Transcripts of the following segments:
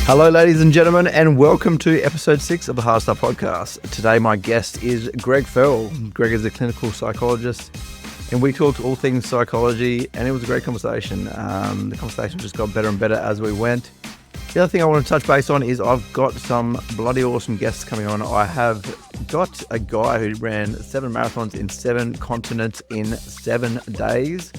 Hello, ladies and gentlemen, and welcome to episode 6 of the Hard Stuff Podcast. Today, my guest is Greg Fell. Greg is a clinical psychologist, and we talked all things psychology, and it was a great conversation. The conversation just got better and better as we went. The other thing I want to touch base on is I've got some bloody awesome guests coming on. I have got a guy who ran 7 marathons in 7 continents in 7 days.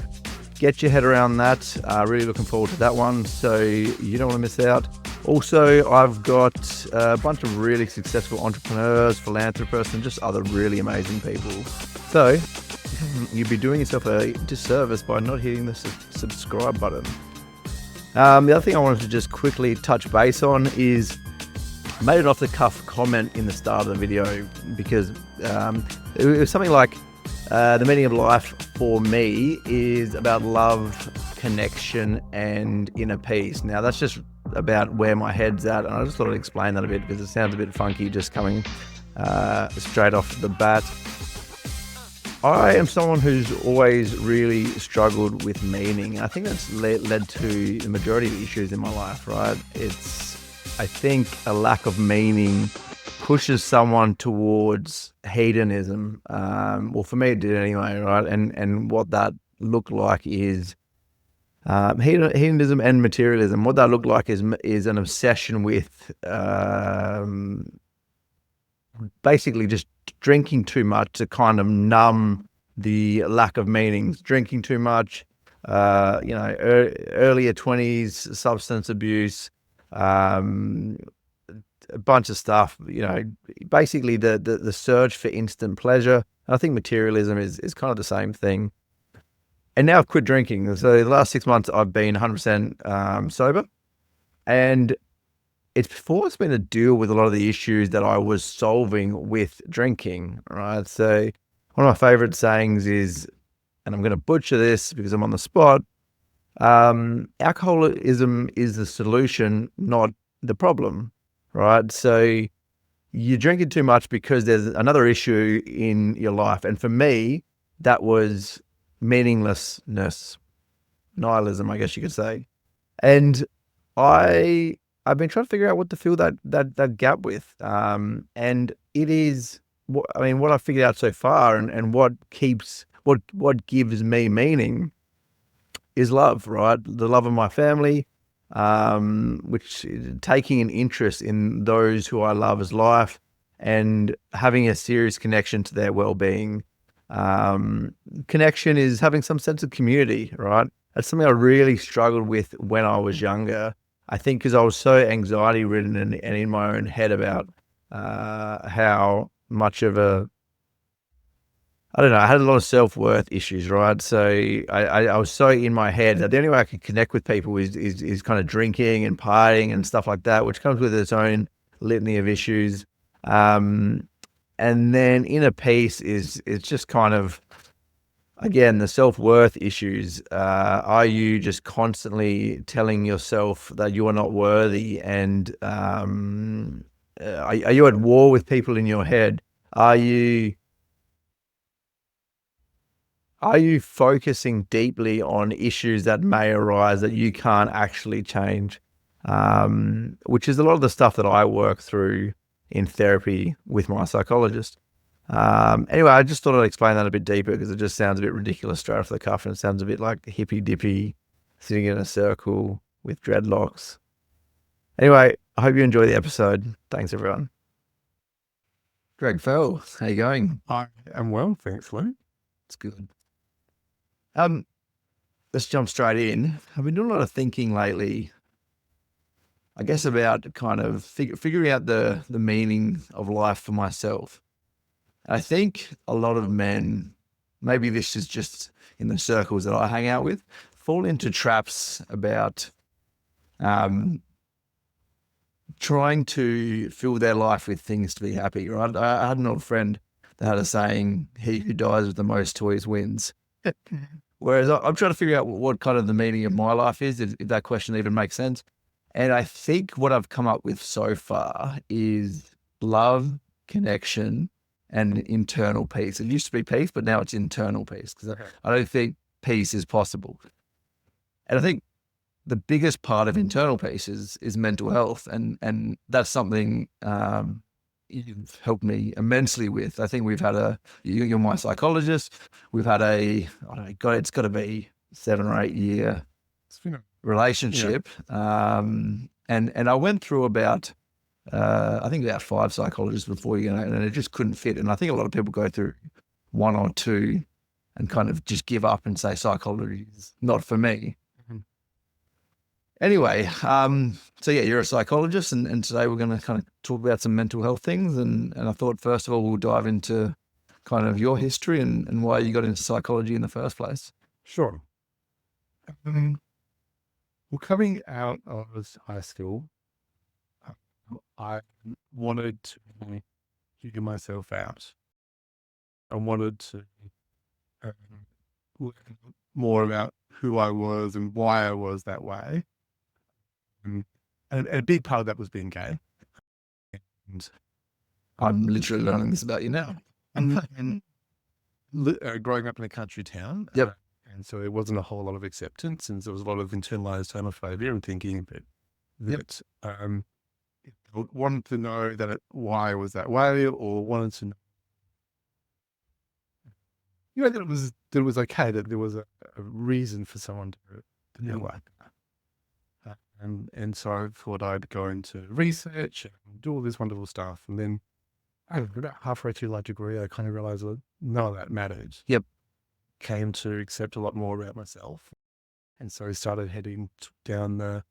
Get your head around that. Really looking forward to that one, so you don't want to miss out. Also, I've got a bunch of really successful entrepreneurs, philanthropists, and just other really amazing people. So, you'd be doing yourself a disservice by not hitting the subscribe button. The other thing I wanted to just quickly touch base on is I made an off-the-cuff comment in the start of the video because it was something like the meaning of life for me is about love, connection, and inner peace. Now, that's just about where my head's at, and I just thought I'd explain that a bit because it sounds a bit funky just coming straight off the bat. I am someone who's always really struggled with meaning. I think that's led to the majority of issues in my life, right? I think a lack of meaning pushes someone towards hedonism. Well, for me it did anyway, right? And what that looked like is hedonism and materialism. What that looked like is an obsession with basically just drinking too much to kind of numb the lack of meanings. Drinking too much, earlier 20s, substance abuse, a bunch of stuff. Basically the search for instant pleasure. I think materialism is kind of the same thing. And now I've quit drinking. So the last 6 months I've been 100% sober, and it's forced me to deal with a lot of the issues that I was solving with drinking, right? So one of my favorite sayings is, and I'm going to butcher this because I'm on the spot, alcoholism is the solution, not the problem, right? So you're drinking too much because there's another issue in your life. And for me, that was meaninglessness, nihilism, I guess you could say. And I've been trying to figure out what to fill that gap with. And it is, what I've figured out so far and what gives me meaning is love, right? The love of my family, which is taking an interest in those who I love as life and having a serious connection to their well-being. Connection is having some sense of community, right? That's something I really struggled with when I was younger. I think because I was so anxiety ridden and in my own head about how much of I had a lot of self-worth issues, right? So I was so in my head that the only way I could connect with people is kind of drinking and partying and stuff like that, which comes with its own litany of issues. And then inner peace is just kind of, again, the self-worth issues. Are you just constantly telling yourself that you are not worthy? And are you at war with people in your head? Are you focusing deeply on issues that may arise that you can't actually change? Which is a lot of the stuff that I work through in therapy with my psychologist. Anyway, I just thought I'd explain that a bit deeper because it just sounds a bit ridiculous straight off the cuff, and it sounds a bit like hippy dippy sitting in a circle with dreadlocks. Anyway, I hope you enjoy the episode. Thanks, everyone. Greg Fell, how you going? I am well, thanks, Lou. It's good. Let's jump straight in. I've been doing a lot of thinking lately, I guess, about kind of figuring out the meaning of life for myself. I think a lot of men, maybe this is just in the circles that I hang out with, fall into traps about trying to fill their life with things to be happy, right? I had an old friend that had a saying, he who dies with the most toys wins. Whereas I'm trying to figure out what kind of the meaning of my life is, if that question even makes sense. And I think what I've come up with so far is love, connection, and internal peace. It used to be peace, but now it's internal peace because I don't think peace is possible. And I think the biggest part of internal peace is mental health, and that's something you've helped me immensely with. I think we've had you're my psychologist. We've had I don't know, it's got to be 7 or 8 year It's been relationship. And I went through about I think about 5 psychologists before, and it just couldn't fit. And I think a lot of people go through 1 or 2 and kind of just give up and say psychology is not for me. Anyway, so yeah, you're a psychologist, and today we're going to kind of talk about some mental health things. And I thought, first of all, we'll dive into kind of your history and why you got into psychology in the first place. Sure. Well, coming out of high school, I wanted to figure myself out. I wanted to learn more about who I was and why I was that way. And a big part of that was being gay. And I'm literally learning this about you now. growing up in a country town. Yep. And so there wasn't a whole lot of acceptance, and there was a lot of internalized homophobia and thinking that wanted to know why I was that way, or wanted to know, that it was okay, that there was a reason for someone to be like that. And so I thought I'd go into research and do all this wonderful stuff. And then about halfway through my degree, I kind of realized that none of that mattered. Yep. Came to accept a lot more about myself. And so I started heading down the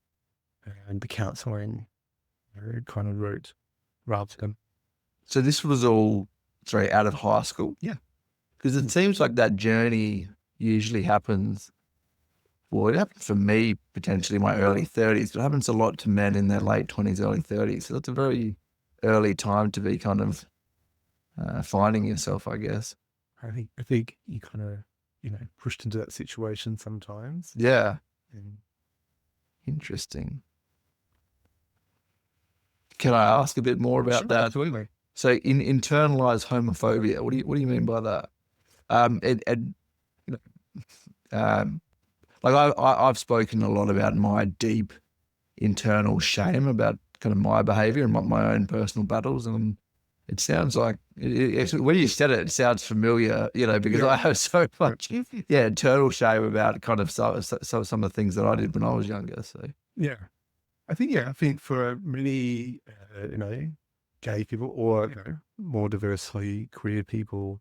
counselling kind of route rather than. So this was all out of high school? Yeah. Because it seems like that journey usually happens. Well, it happened for me potentially in my early 30s, but it happens a lot to men in their late 20s, early 30s. So that's a very early time to be kind of finding yourself, I guess. I think you kind of, pushed into that situation sometimes. Yeah. And interesting. Can I ask a bit more about that? Absolutely. So in internalized homophobia, what do you mean by that? Like I've spoken a lot about my deep internal shame about kind of my behavior and my own personal battles. And it sounds like, when you said it, it sounds familiar, because I have so much, internal shame about kind of some of the things that I did when I was younger. So, yeah, I think for many, gay people or, more diversely queer people,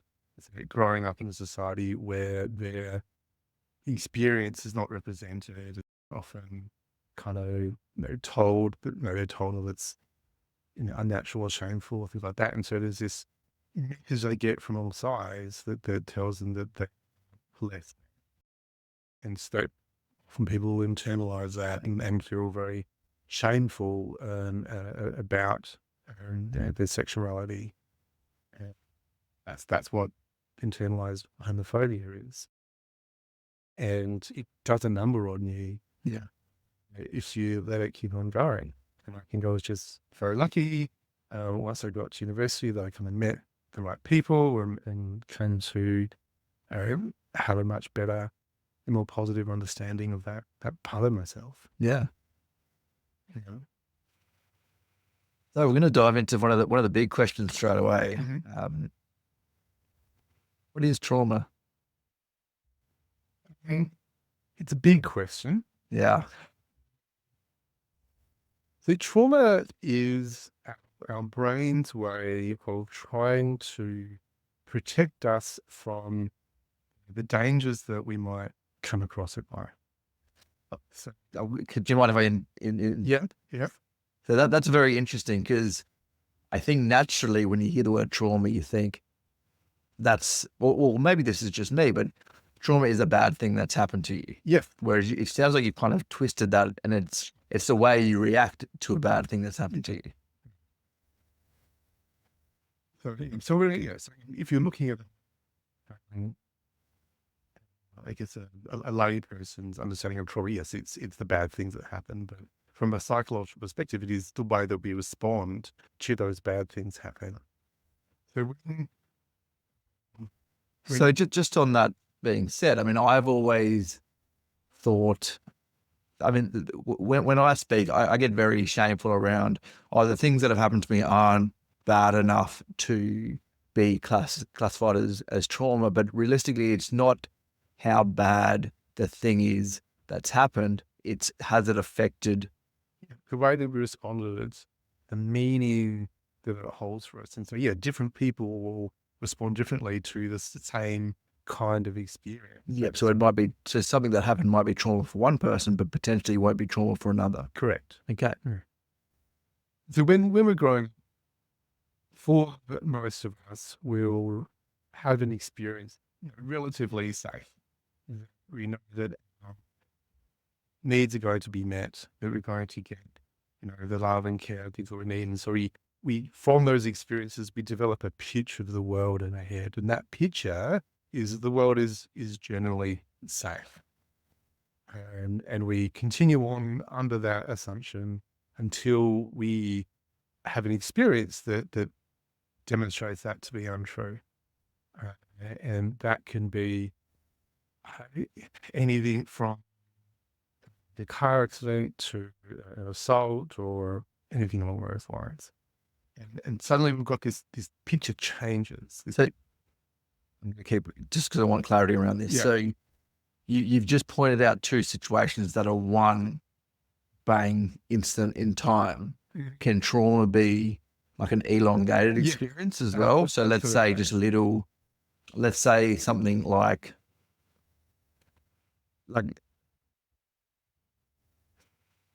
growing up in a society where their experience is not represented, often kind of, told that, they're told that it's, unnatural or shameful or things like that. And so there's this message they get from all sides that tells them that they're less. And so often people internalize that and feel very shameful about their sexuality. That's what internalized homophobia is. And it does a number on you. Yeah. If you let it keep on going. And I think I was just very lucky. Once I got to university, that I kind of met the right people and came to have a much better and more positive understanding of that part of myself. Yeah. So we're going to dive into one of the big questions straight away. Mm-hmm. What is trauma? It's a big question. Yeah. So trauma is our brain's way of trying to protect us from the dangers that we might come across at life. So, Could you mind if I yeah. So that's very interesting, because I think naturally when you hear the word trauma, you think that's, well, maybe this is just me, but trauma is a bad thing that's happened to you. Yeah. Whereas it sounds like you've kind of twisted that, and it's the way you react to a bad thing that's happened to you. So if you're looking at, I guess, a lay person's understanding of trauma, yes, it's the bad things that happen, but from a psychological perspective, it is the way that we respond to those bad things happening. So just on that being said, I mean, I've always thought I mean, when I speak, I get very shameful around, the things that have happened to me aren't bad enough to be classified as trauma, but realistically, it's not how bad the thing is that's happened. It's has it affected. The way that we respond to it, the meaning that it holds for us. And so, yeah, different people will respond differently to the same kind of experience. Yep. So it might be, so something that happened might be trauma for one person, but potentially won't be trauma for another. Correct. Okay. So when we're growing, for most of us, we'll have an experience relatively safe. We know that our needs are going to be met, that we're going to get, the love and care, things that we need. And so we from those experiences, we develop a picture of the world in our head. And that picture is the world is generally safe. And we continue on under that assumption until we have an experience that demonstrates that to be untrue. And that can be anything from the car accident to an assault or anything along those lines. And suddenly we've got this picture changes. So I'm gonna keep, just because I want clarity around this. Yeah. So you've just pointed out two situations that are one bang instant in time. Can trauma be like an elongated Yeah. experience as well? So let's say just little, let's say something like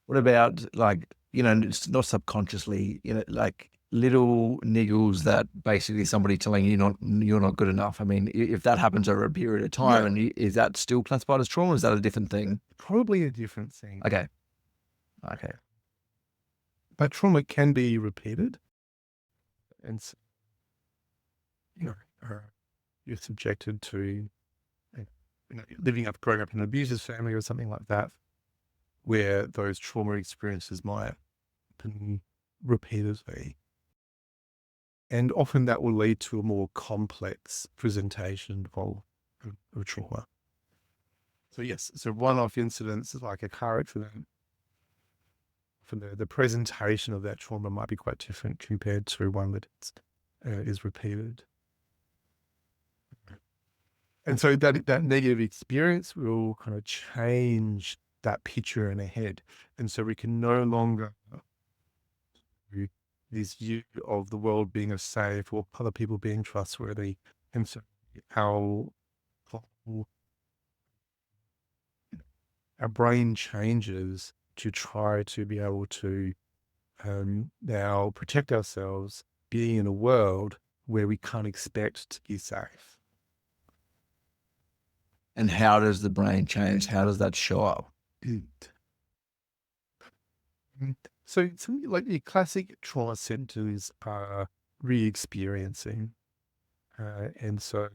what about like, it's not subconsciously, like little niggles that basically somebody telling you you're not good enough. I mean, if that happens over a period of time, and is that still classified as trauma? Or is that a different thing? Probably a different thing. Okay. But trauma can be repeated. And so, you're subjected to growing up in an abusive family or something like that, where those trauma experiences might happen repeatedly. And often that will lead to a more complex presentation of trauma. So yes, so one-off incidents like a car accident, for the presentation of that trauma might be quite different compared to one that is repeated. And so that negative experience will kind of change that picture in our head. And so we can no longer do this view of the world being a safe or other people being trustworthy. And so our brain changes to try to be able to now protect ourselves, being in a world where we can't expect to be safe. And how does the brain change? How does that show up? So like the classic trauma centers are re-experiencing. And so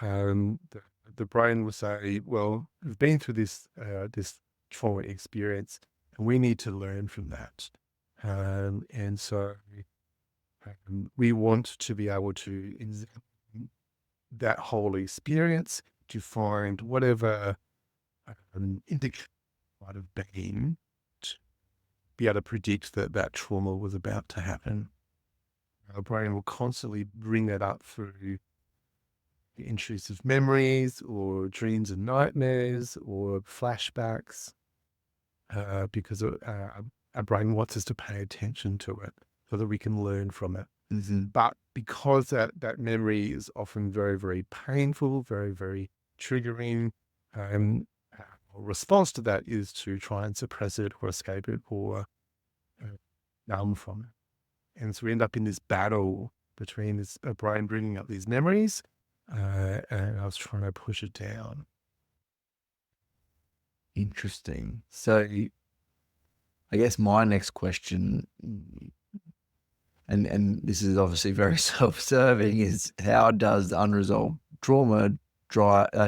the brain will say, well, we've been through this trauma experience and we need to learn from that. And so we want to be able to examine that whole experience to find whatever indication might have been to be able to predict that trauma was about to happen. Our brain will constantly bring that up through intrusive memories or dreams and nightmares or flashbacks, because our brain wants us to pay attention to it so that we can learn from it. But because that memory is often very, very painful, very, very triggering, our response to that is to try and suppress it or escape it or numb from it. And so we end up in this battle between this brain bringing up these memories and us trying to push it down. Interesting. So I guess my next question, and this is obviously very self-serving, is how does unresolved trauma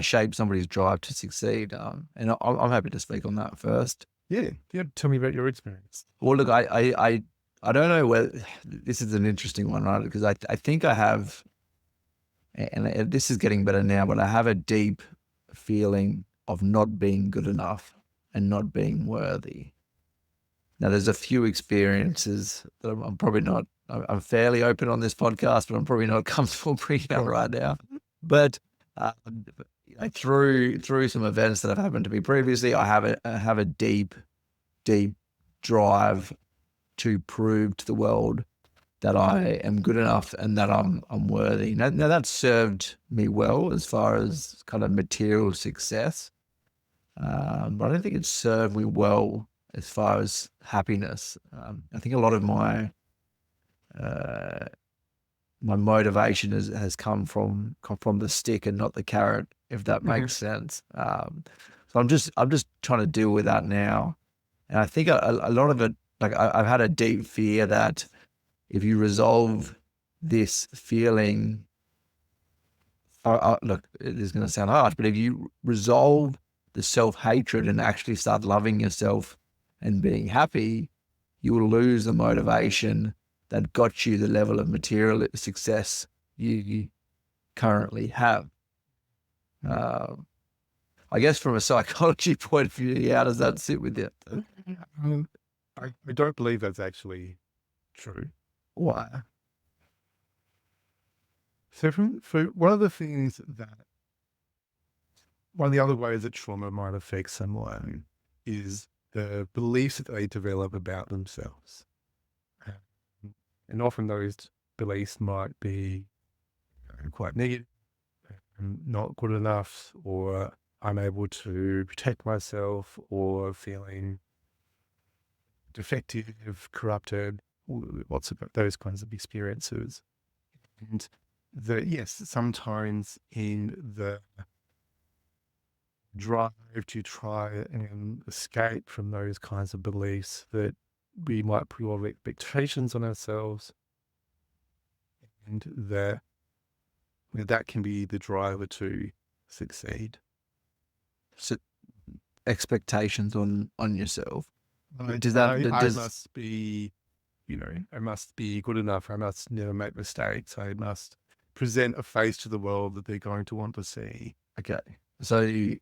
shape somebody's drive to succeed? And I'm happy to speak on that first. Yeah. Tell me about your experience. Well, look, I don't know whether this is an interesting one, right? Because I think I have, and this is getting better now, but I have a deep feeling of not being good enough. and not being worthy. Now, there's a few experiences that I'm probably not, I'm fairly open on this podcast, but I'm probably not comfortable bringing up right now. But through some events that have happened to me previously, I have a deep drive to prove to the world that I am good enough and that I'm worthy. Now that's served me well as far as kind of material success, but I don't think it's served me well as far as happiness. I think a lot of my motivation has come from the stick and not the carrot, if that makes sense. So I'm just trying to deal with that now, and I think a lot of it, like I've had a deep fear that if you resolve this feeling, look, it is going to sound harsh, but if you resolve the self-hatred and actually start loving yourself and being happy, you will lose the motivation that got you the level of material success you currently have. I guess from a psychology point of view, how does that sit with you? I don't believe that's actually true. Why? So for one of the things that, one of the other ways that trauma might affect someone is the beliefs that they develop about themselves. And often those beliefs might be quite negative, not good enough, or unable to protect myself, or feeling defective, corrupted, lots of those kinds of experiences. And yes, sometimes in the drive to try and escape from those kinds of beliefs, that we might put a lot of expectations on ourselves, and that can be the driver to succeed. So expectations on yourself. Does I must be, I must be good enough. I must never make mistakes. I must present a face to the world that they're going to want to see. Okay. So it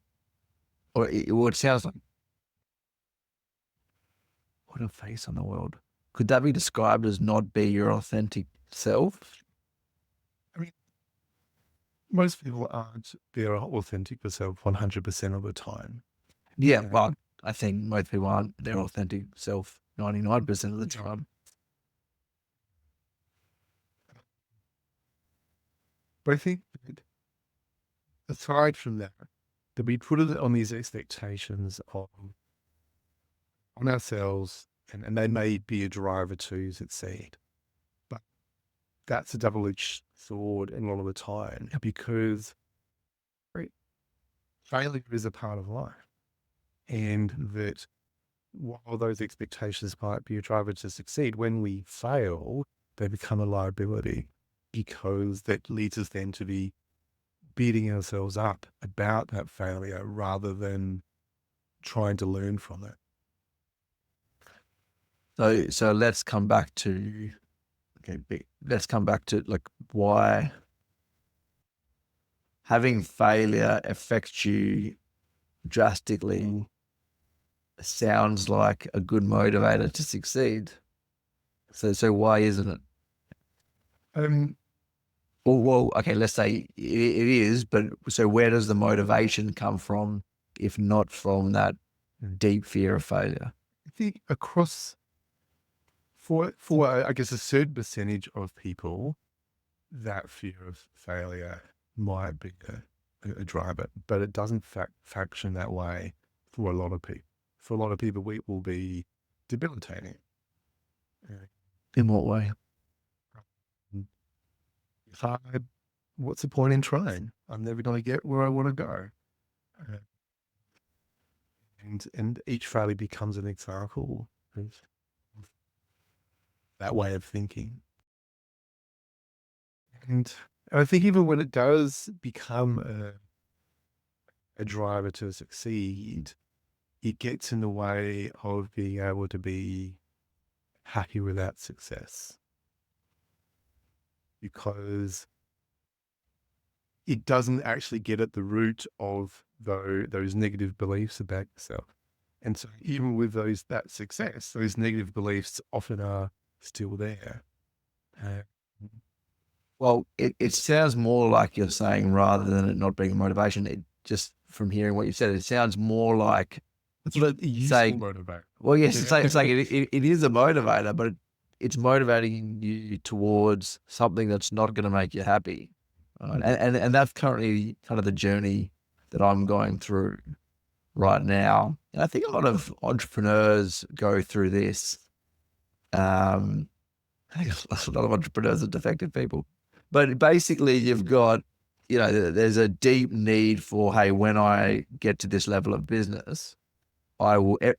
sounds like put a face on the world. Could that be described as not be your authentic self? I mean, most people aren't their authentic self 100% of the time. Yeah, well, I think most people aren't their authentic self 99% of the time. But I think that aside from that we put it on these expectations on ourselves, and they may be a driver to succeed. But that's a double-edged sword a lot of the time, because failure is a part of life. And that while those expectations might be a driver to succeed, when we fail, they become a liability, because that leads us then to be beating ourselves up about that failure rather than trying to learn from it. So let's come back to like why having failure affects you drastically sounds like a good motivator to succeed. So why isn't it? Well, okay, let's say it is, but so where does the motivation come from if not from that deep fear of failure? I think for I guess a certain percentage of people, that fear of failure might be a driver, but it doesn't function that way for a lot of people. For a lot of people, it will be debilitating. In what way? What's the point in trying? I'm never going to get where I want to go. And each failure becomes an example of that way of thinking. And I think even when it does become a driver to succeed, it gets in the way of being able to be happy with that success, because it doesn't actually get at the root of those negative beliefs about yourself. And so even with that success, those negative beliefs often are still there. Uh, Well, it sounds more like you're saying rather than it not being a motivation. It just from hearing what you said, it sounds more like it's not a useful saying, motivator. well, yes, Yeah. it's like it is a motivator, but it's motivating you towards something that's not going to make you happy. Right? And that's currently kind of the journey that I'm going through right now. And I think a lot of entrepreneurs go through this. I think a lot of entrepreneurs are defective people. But basically, you've got, there's a deep need for, hey, when I get to this level of business,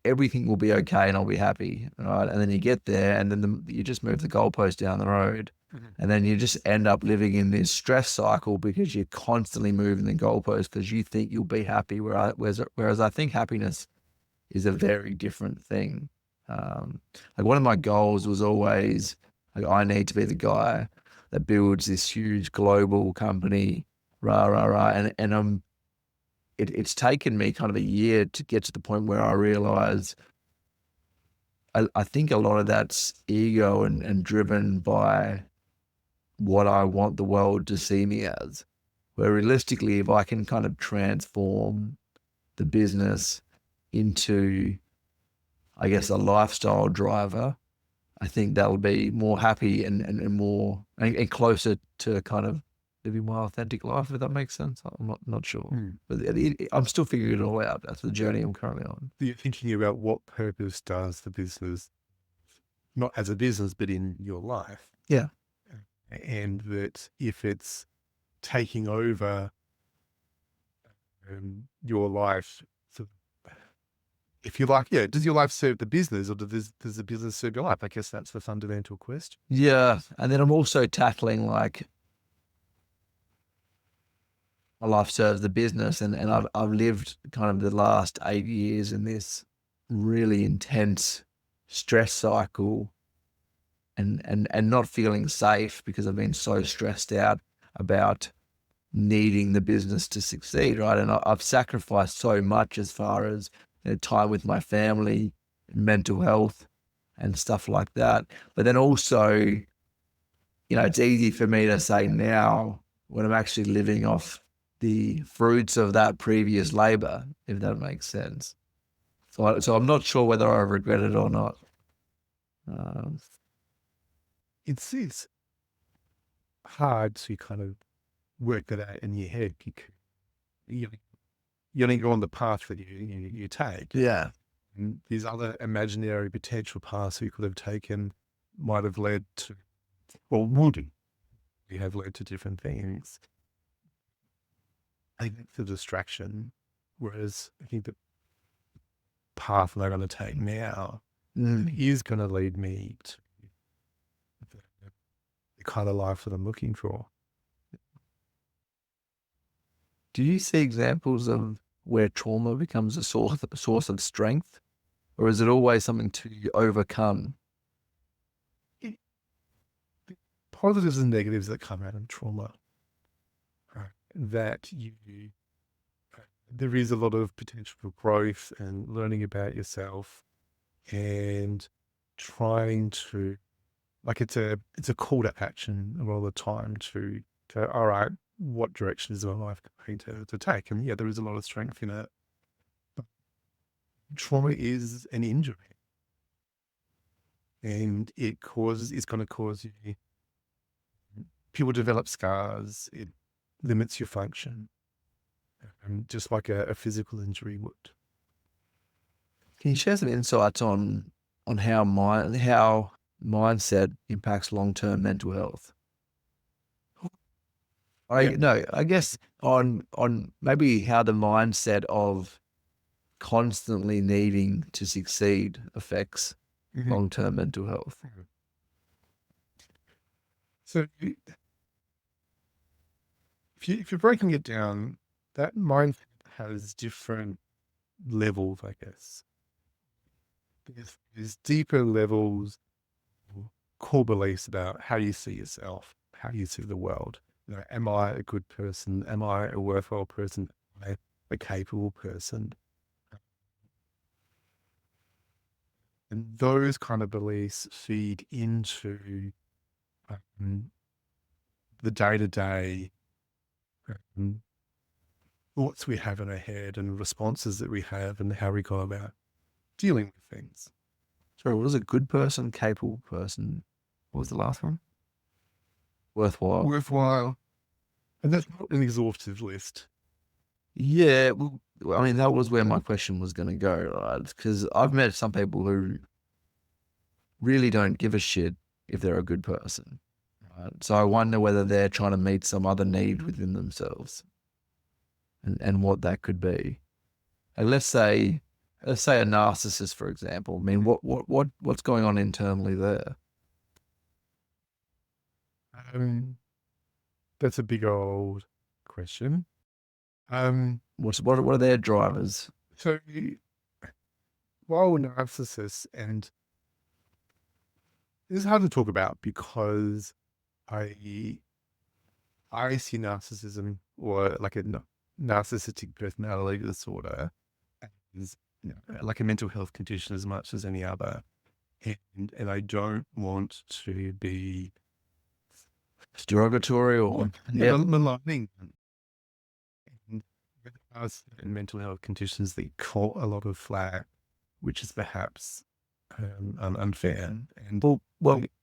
everything will be okay and I'll be happy, right? And then you get there, and then you just move the goalpost down the road, and then you just end up living in this stress cycle because you're constantly moving the goalpost because you think you'll be happy. Whereas I think happiness is a very different thing. Like one of my goals was always like I need to be the guy that builds this huge global company, rah rah rah, and it's taken me kind of a year to get to the point where I realize I think a lot of that's ego and driven by what I want the world to see me as. Where realistically, if I can kind of transform the business into, I guess, a lifestyle driver, I think that'll be more happy and more and closer to kind of living my authentic life, if that makes sense. I'm not sure, but I'm still figuring it all out. That's the journey I'm currently on. So you're thinking about what purpose does the business, not as a business, but in your life. Yeah. And that if it's taking over your life, so if you like, yeah, does your life serve the business or does the business serve your life? I guess that's the fundamental question. Yeah. And then I'm also tackling like my life serves the business, and I've lived kind of the last 8 years in this really intense stress cycle and not feeling safe because I've been so stressed out about needing the business to succeed, right? And I've sacrificed so much as far as time with my family, mental health, and stuff like that. But then also, it's easy for me to say now when I'm actually living off the fruits of that previous labor, if that makes sense. So I'm not sure whether I regret it or not. Um, It's hard to kind of work that out in your head because you only go on the path that you take. yeah. And these other imaginary potential paths you could have taken might have led to, or would you have led to different things. I think that's a distraction. Whereas I think the path that I'm going to take now is going to lead me to the kind of life that I'm looking for. Do you see examples of where trauma becomes a source of strength, or is it always something to overcome? Positives and negatives that come out of trauma, right? That there is a lot of potential for growth and learning about yourself and trying to, like, it's a call to action all the time to go, all right, what direction is my life going to take? And yeah, there is a lot of strength in it. But trauma is an injury, and it's going to cause you, people develop scars. It limits your function, just like a physical injury would. Can you share some insights on how mindset impacts long-term mental health? I guess on maybe how the mindset of constantly needing to succeed affects long-term mental health. So if you're breaking it down, that mindset has different levels, I guess. There's deeper levels, core beliefs about how you see yourself, how you see the world. Am I a good person? Am I a worthwhile person? Am I a capable person? And those kind of beliefs feed into the day-to-day thoughts we have in our head and responses that we have and how we go about dealing with things. Sorry, what is a good person, capable person? What was the last one? Worthwhile. Worthwhile. And that's not an exhaustive list. Yeah, well, I mean, that was where my question was going to go, right? Because I've met some people who really don't give a shit if they're a good person, right? So I wonder whether they're trying to meet some other need within themselves, and what that could be. And let's say a narcissist, for example. I mean, what's going on internally there? That's a big old question. What are their drivers? So while narcissists, and this is hard to talk about because I see narcissism or like a narcissistic personality disorder as like a mental health condition as much as any other. And I don't want to be Derogatory or maligning. And there are certain mental health conditions that caught a lot of flack, which is perhaps unfair. And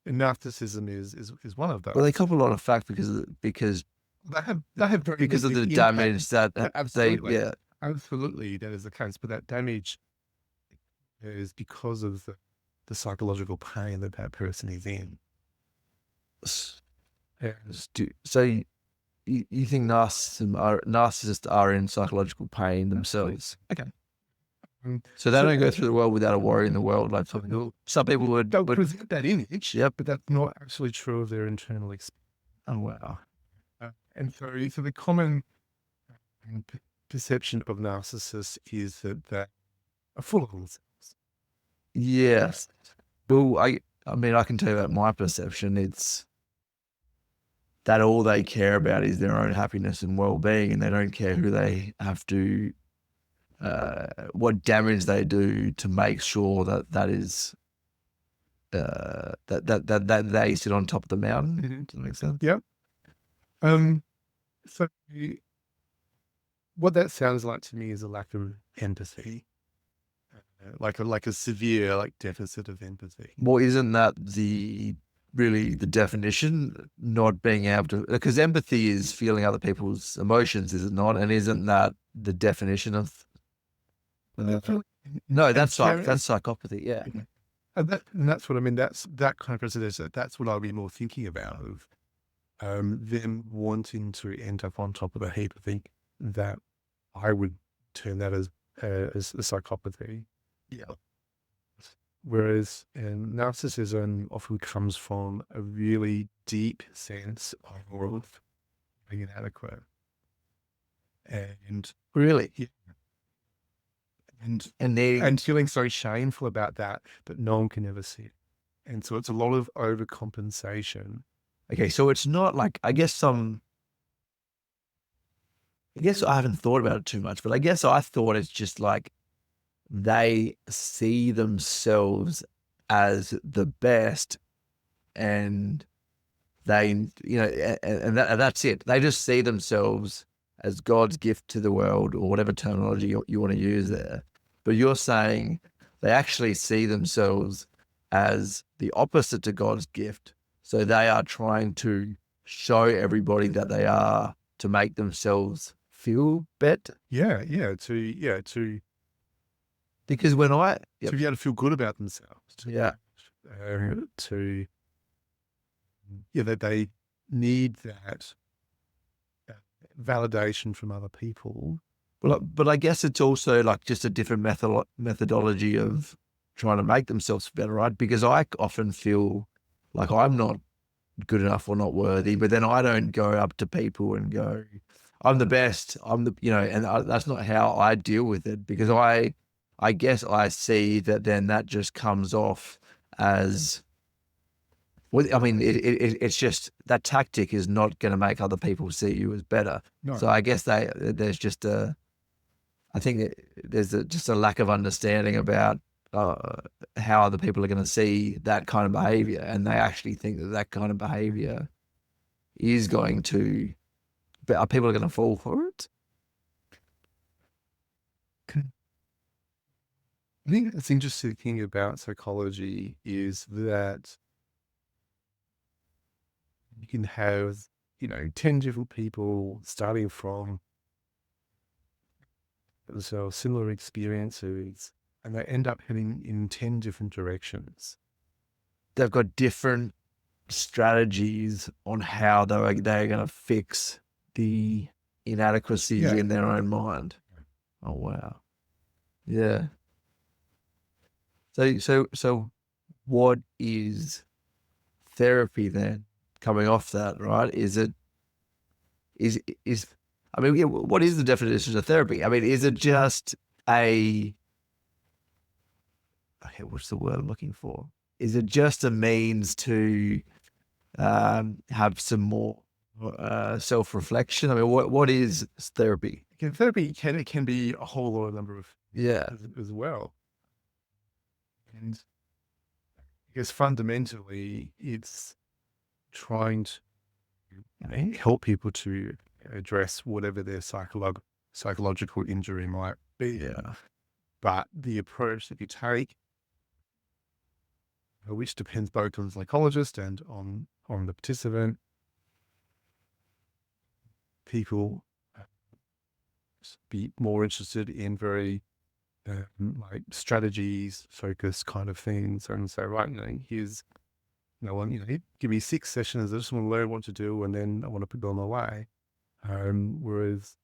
narcissism is one of those. Well, they cover a lot of fact because they have very because of the impact. damage that Absolutely. they Absolutely, that is the case. But that damage is because of the psychological pain that person is in. So you think narcissists are in psychological pain themselves? Okay. So they don't go through the world without a worry in the world, like some people would. They'll present that image, yep, but that's not actually true of their internal experience. Oh wow! And so the common perception of narcissists is that they are full of themselves. Yes. Well, I mean, I can tell you about my perception. It's that all they care about is their own happiness and well-being, and they don't care who they have to, what damage they do to make sure that is, that they sit on top of the mountain. Mm-hmm. Does that make sense? Yep. So what that sounds like to me is a lack of empathy, like a severe deficit of empathy. Well, isn't that really the definition? Not being able to, because empathy is feeling other people's emotions, is it not? And isn't that the definition of? No, that's psychopathy. Yeah, and that's what I mean. That's that kind of presentation. That's what I'll be more thinking about of them wanting to end up on top of a heap. I think that I would term that as a psychopathy. Yeah. Whereas narcissism often comes from a really deep sense of being inadequate. And really, yeah. And feeling so shameful about that no one can ever see it. And so it's a lot of overcompensation. Okay, so it's not like, I guess I haven't thought about it too much, but I guess I thought it's just like they see themselves as the best, and they, and that's it. They just see themselves as God's gift to the world, or whatever terminology you want to use there. But you're saying they actually see themselves as the opposite to God's gift. So they are trying to show everybody that they are, to make themselves feel better. Yeah. Because when to be able to feel good about themselves. That they need that validation from other people. Well, but I guess it's also like just a different methodology of trying to make themselves better, right? Because I often feel like I'm not good enough or not worthy, but then I don't go up to people and go, I'm the best, and that's not how I deal with it, because I guess I see that then that just comes off as, well, I mean, it's just that tactic is not going to make other people see you as better. No. So I guess there's just just a lack of understanding about how other people are going to see that kind of behavior, and they actually think that that kind of behavior is going to, but are people going to fall for it? I think it's interesting thing about psychology is that you can have, 10 different people starting from so similar experiences, and they end up heading in 10 different directions. They've got different strategies on how they're going to fix the inadequacies Yeah. in their own mind. Oh wow, yeah. So what is therapy then? Coming off that, right? Is it is I mean, yeah, what is the definition of therapy? I mean, is it just a okay, what's the word I'm looking for? Is it just a means to have some more self-reflection? I mean, what is therapy? Therapy can be a whole lot of number of Yeah, as well. And I guess fundamentally, it's trying to help people to address whatever their psychological injury might be. yeah. But the approach that you take, which depends both on the psychologist and on the participant, people be more interested in very like strategies focused kind of things, and say, right, here's give me 6 sessions. I just want to learn what to do, and then I want to put it on my way. Whereas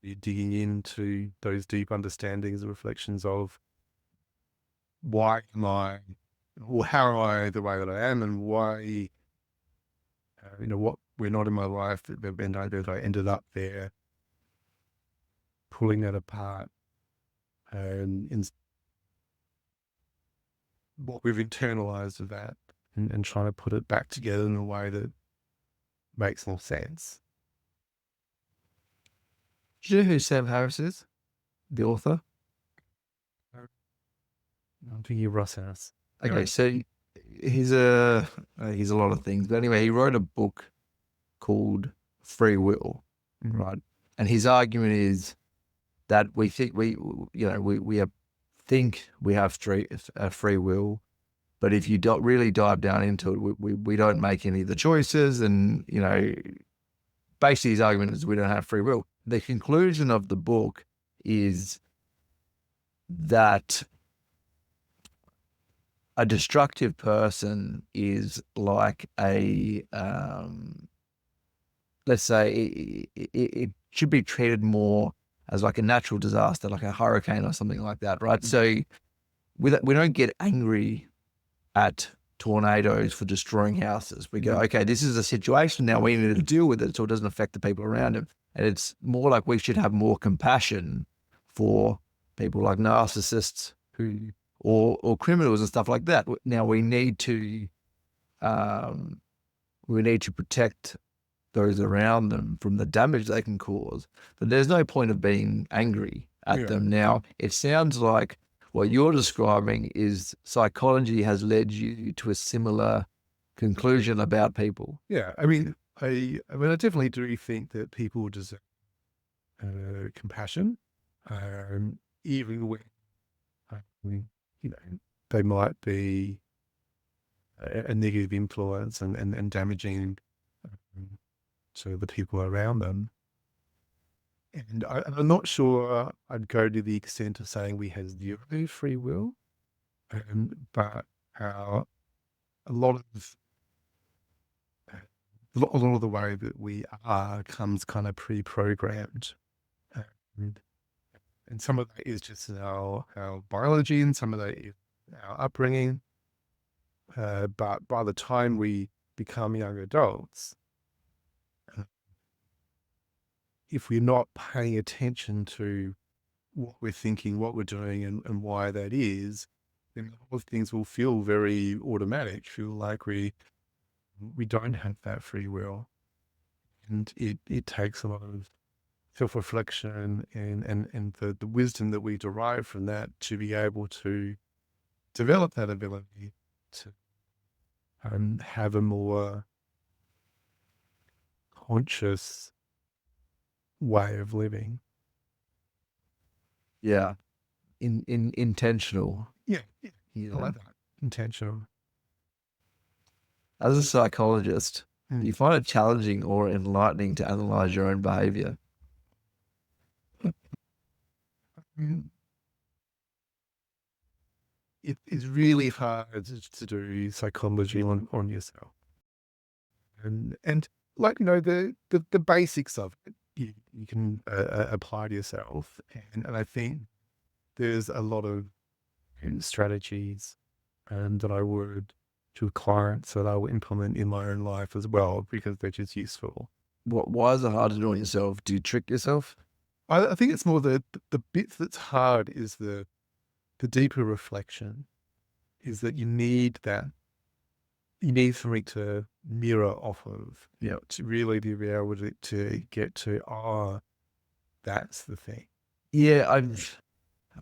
you're digging into those deep understandings and reflections of why am I, or how am I the way that I am, and why, what we're not in my life that I ended up there, pulling that apart, and in what we've internalized of that, and trying to put it back together in a way that makes more sense. Do you know who Sam Harris is? The author? I'm thinking of Ross Harris. Okay, so he's a lot of things, but anyway, he wrote a book called Free Will, right? And his argument is that we think think we have free will, but if you don't really dive down into it, we don't make any of the choices, and basically his argument is we don't have free will. The conclusion of the book is that a destructive person is like let's say it should be treated more as like a natural disaster, like a hurricane or something like that, right? So we don't get angry at tornadoes for destroying houses. We go, okay, this is a situation now, we need to deal with it so it doesn't affect the people around him. And it's more like we should have more compassion for people like narcissists who or criminals and stuff like that. Now we need to protect those around them from the damage they can cause. But there's no point of being angry at them. Now, it sounds like what you're describing is psychology has led you to a similar conclusion about people. Yeah, I mean, I definitely do think that people deserve compassion, even when they might be a negative influence and damaging to the people around them. And I'm not sure I'd go to the extent of saying we have zero free will, but how a lot of the way that we are comes kind of pre-programmed. And some of that is just our biology, and some of that is our upbringing. But by the time we become young adults, if we're not paying attention to what we're thinking, what we're doing, and why that is, then a lot of things will feel very automatic, feel like we don't have that free will. And it takes a lot of self-reflection and the wisdom that we derive from that to be able to develop that ability to have a more conscious way of living. Yeah. In intentional. Yeah, yeah, You I know. like that. Intentional. As a psychologist, Mm. do you find it challenging or enlightening to analyze your own behavior? Mm. It is really hard to do psychology on yourself. And like, the basics of it, you can apply to yourself. And I think there's a lot of strategies that I would to clients that I will implement in my own life as well, because they're just useful. Why is it hard to do it yourself? Do you trick yourself? I think it's more the bit that's hard is the deeper reflection, is that you need something to mirror off of, to really be able to get to, that's the thing. Yeah,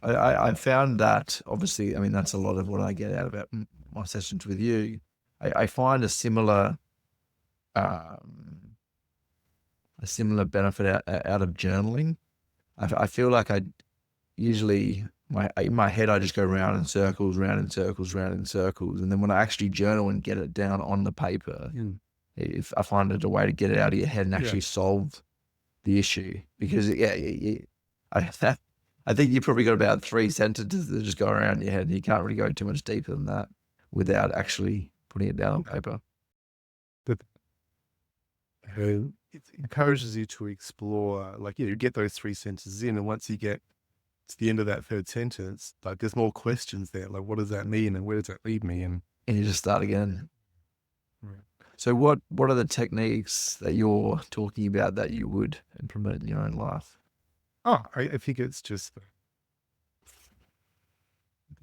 I found that obviously. I mean, that's a lot of what I get out of my sessions with you. I find um, a similar benefit out of journaling. I feel like I usually in my head I just go round in circles, round in circles, round in circles, and then when I actually journal and get it down on the paper, if I find it a way to get it out of your head and Yeah. actually solve the issue, because I I think you've probably got about 3 sentences that just go around your head. You can't really go too much deeper than that without actually putting it down on paper. But it encourages you to explore, like, you get those 3 sentences in, and once you get to the end of that 3rd sentence, like, there's more questions there. Like, what does that mean, and where does that lead me? And And you just start again. Right. So what are the techniques that you're talking about that you would implement in your own life? I think it's just the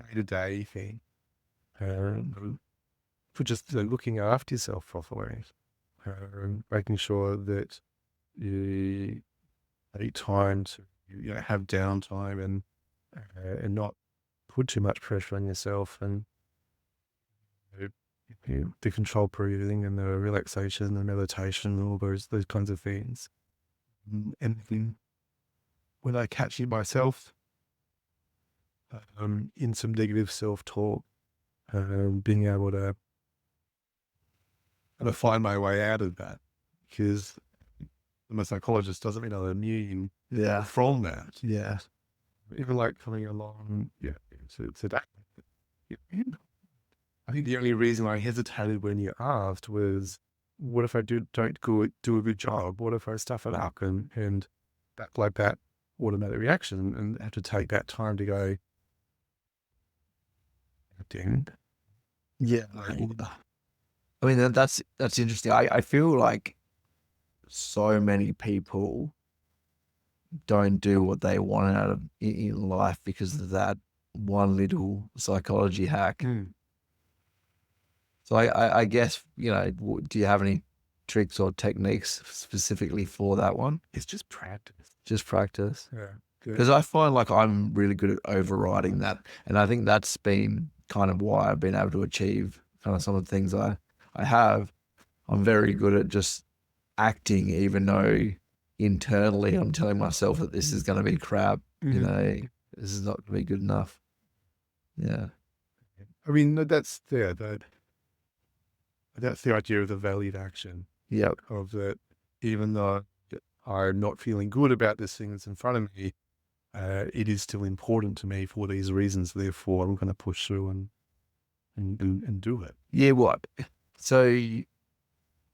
day-to-day thing, for just looking after yourself properly, making sure that you take time to have downtime, and not put too much pressure on yourself, and the controlled breathing and the relaxation and meditation and all those kinds of things. And then when I catch myself in some negative self-talk, being able to find my way out of that, because I'm a psychologist doesn't mean I'm immune from that. Yeah. Even like coming along, to that. I think the only reason I hesitated when you asked was, what if I don't do a good job? What if I stuff it up? And that automatic reaction, and have to take that time to go, dang. Yeah. I mean, that's interesting. I feel like so many people don't do what they want out of in life because of that one little psychology hack. So I guess, do you have any tricks or techniques specifically for that one? It's just practice. Just practice. Yeah. Because I find like I'm really good at overriding that. And I think that's been kind of why I've been able to achieve kind of some of the things I have. I'm very good at just acting, even though internally I'm telling myself that this is going to be crap. This is not going to be good enough. Yeah. I mean, that's the idea of the valued action. Yep. Of that, even though I'm not feeling good about this thing that's in front of me, it is still important to me for these reasons. Therefore, I'm going to push through and do it. Yeah. What? So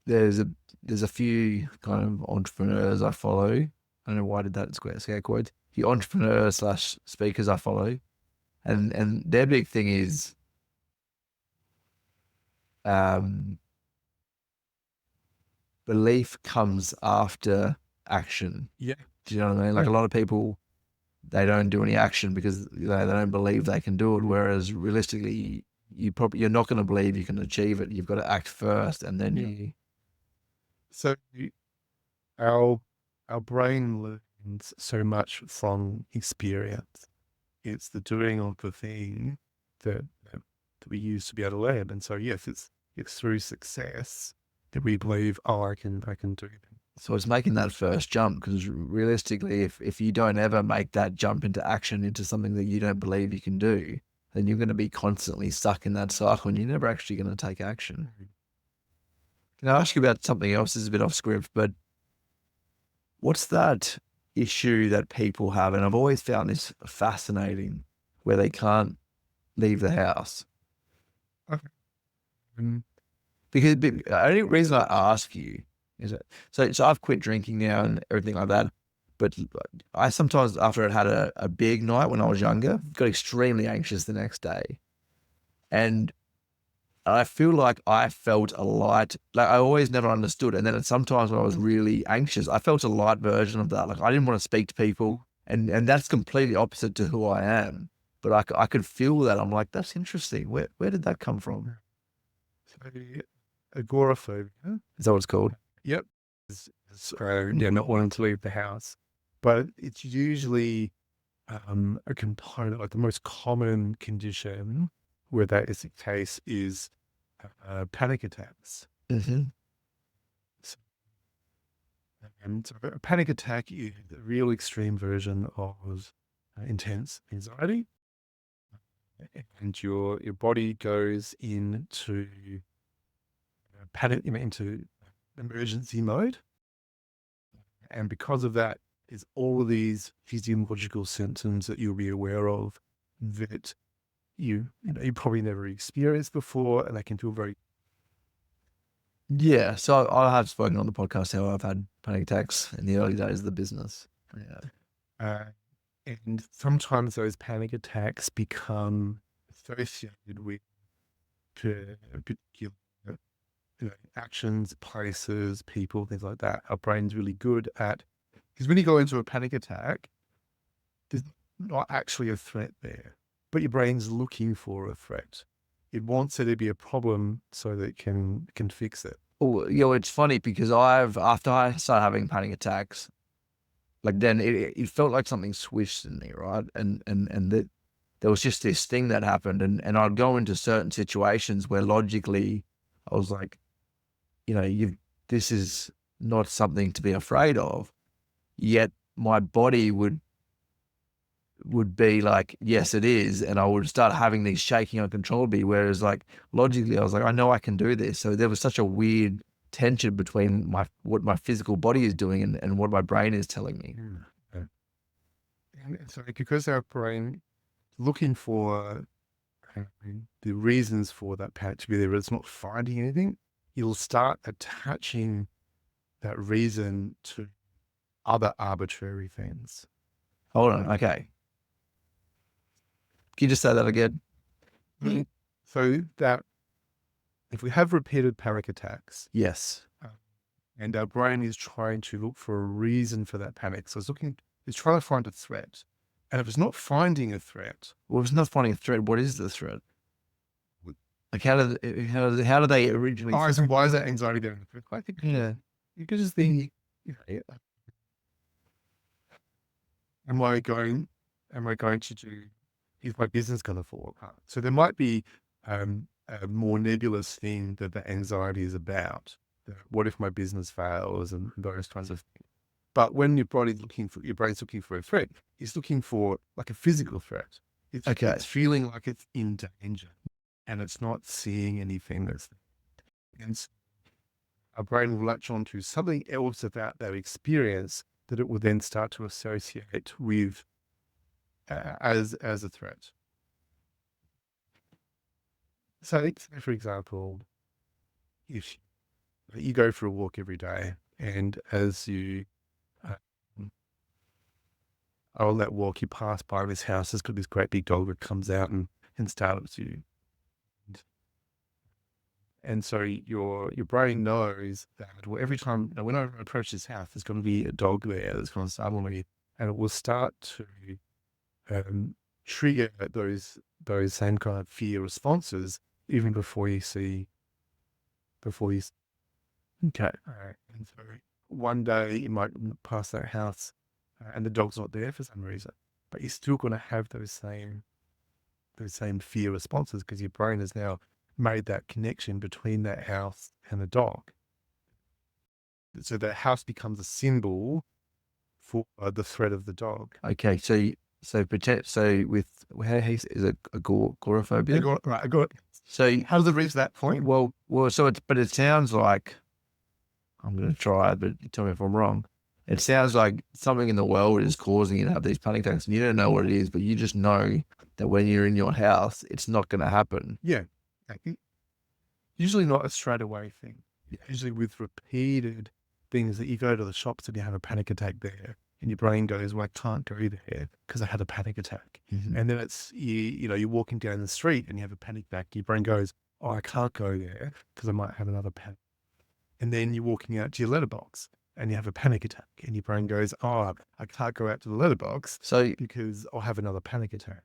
there's a few kind of entrepreneurs I follow. I don't know why I did that scare quote. The entrepreneurs / speakers I follow, and their big thing is belief comes after action. Yeah. Do you know what I mean? Like a lot of people, they don't do any action because they don't believe they can do it. Whereas realistically, you're not going to believe you can achieve it. You've got to act first, and then you. So our brain learns so much from experience. It's the doing of the thing that we use to be able to learn. And so, yes, it's through success that we believe, oh, I can do it. So it's making that first jump, because realistically, if you don't ever make that jump into action, into something that you don't believe you can do, then you're going to be constantly stuck in that cycle and you're never actually going to take action. Can I ask you about something else? This is a bit off script, but what's that issue that people have? And I've always found this fascinating, where they can't leave the house. Okay. Mm, Because the only reason I ask you is that, so I've quit drinking now and everything like that. But I sometimes, after I'd had a big night when I was younger, got extremely anxious the next day. And I feel like I felt a light, like I always never understood. And then sometimes when I was really anxious, I felt a light version of that. Like I didn't want to speak to people. And that's completely opposite to who I am. But I could feel that. I'm like, that's interesting. Where did that come from? so agoraphobia. Is that what it's called? Yep. So, not wanting to leave the house. But it's usually a component, like the most common condition where that is the case is panic attacks. Mm-hmm. And so a panic attack is a real extreme version of intense anxiety. And your body goes into panic, into emergency mode. And because of that, there's all of these physiological symptoms that you'll be aware of that you probably never experienced before, and they can feel very. Yeah. So I have spoken on the podcast how I've had panic attacks in the early days of the business. Yeah. And sometimes those panic attacks become associated with particular actions, places, people, things like that. Our brain's really good at, because when you go into a panic attack, there's not actually a threat there, but your brain's looking for a threat. It wants there to be a problem so that it can fix it. Oh, it's funny because after I started having panic attacks, like then it felt like something switched in me, right? And that there was just this thing that happened, and I'd go into certain situations where logically I was like, this is not something to be afraid of, yet my body would be like, yes, it is. And I would start having these shaking uncontrollably. Whereas like logically, I was like, I know I can do this. So there was such a weird tension between what my physical body is doing and what my brain is telling me. Yeah. And so because our brain looking for the reasons for that panic to be there, but it's not finding anything, you'll start attaching that reason to other arbitrary things. Hold on. Okay. Can you just say that again? So that if we have repeated panic attacks, Yes. and our brain is trying to look for a reason for that panic, so it's trying to find a threat, and if it's not finding a threat, Well, if it's not finding a threat, what is the threat? Like how do they originally? why is that anxiety there? I think you could just think, am I going to do? Is my business going to fall apart? So there might be a more nebulous thing that the anxiety is about. What if my business fails and those kinds of things. But when your brain's looking for a threat, it's looking for like a physical threat. It's feeling like it's in danger, and it's not seeing anything that's there. And so our brain will latch onto something else about that experience that it will then start to associate with as a threat. So, for example, if you go for a walk every day, and as you are on that walk, you pass by this house that's got this great big dog that comes out and startles you. And so your brain knows that, well, every time, when I approach this house, there's going to be a dog there that's going to startle me, and it will start to trigger those same kind of fear responses even before you see. Okay. And so one day you might pass that house and the dog's not there for some reason, but you're still going to have those same fear responses because your brain has now made that connection between that house and the dog. So the house becomes a symbol for the threat of the dog. Okay, so with how he is it agoraphobia? I got it. So How does it reach that point? well, so it sounds like, I'm going to try, but tell me if I'm wrong. It sounds like something in the world is causing you to have these panic attacks, and you don't know what it is, but you just know that when you're in your house, it's not going to happen. Yeah. Usually not a straight away thing. Usually with repeated things that you go to the shops and you have a panic attack there, and your brain goes, well, I can't go there because I had a panic attack. Mm-hmm. And then it's, you're walking down the street and you have a panic attack. Your brain goes, oh, I can't go there because I might have another panic. And then you're walking out to your letterbox and you have a panic attack, and your brain goes, oh, I can't go out to the letterbox because I'll have another panic attack.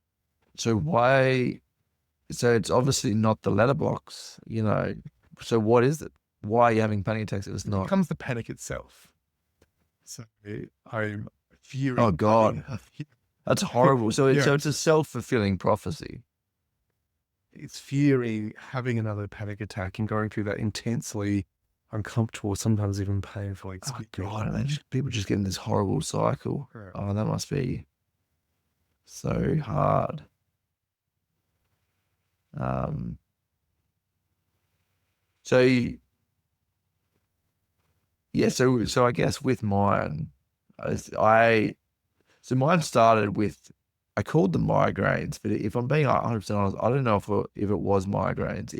So it's obviously not the letterbox, so what is it? Why are you having panic attacks if it's not? It becomes the panic itself. So I'm fearing. Oh God, that's horrible. So it's a self-fulfilling prophecy. It's fearing having another panic attack and going through that intensely uncomfortable, sometimes even painful experience. Oh God, people just get in this horrible cycle. Correct. Oh, that must be so hard. So I guess with mine, mine started with, I called them migraines, but if I'm being 100% honest, I don't know if it was migraines.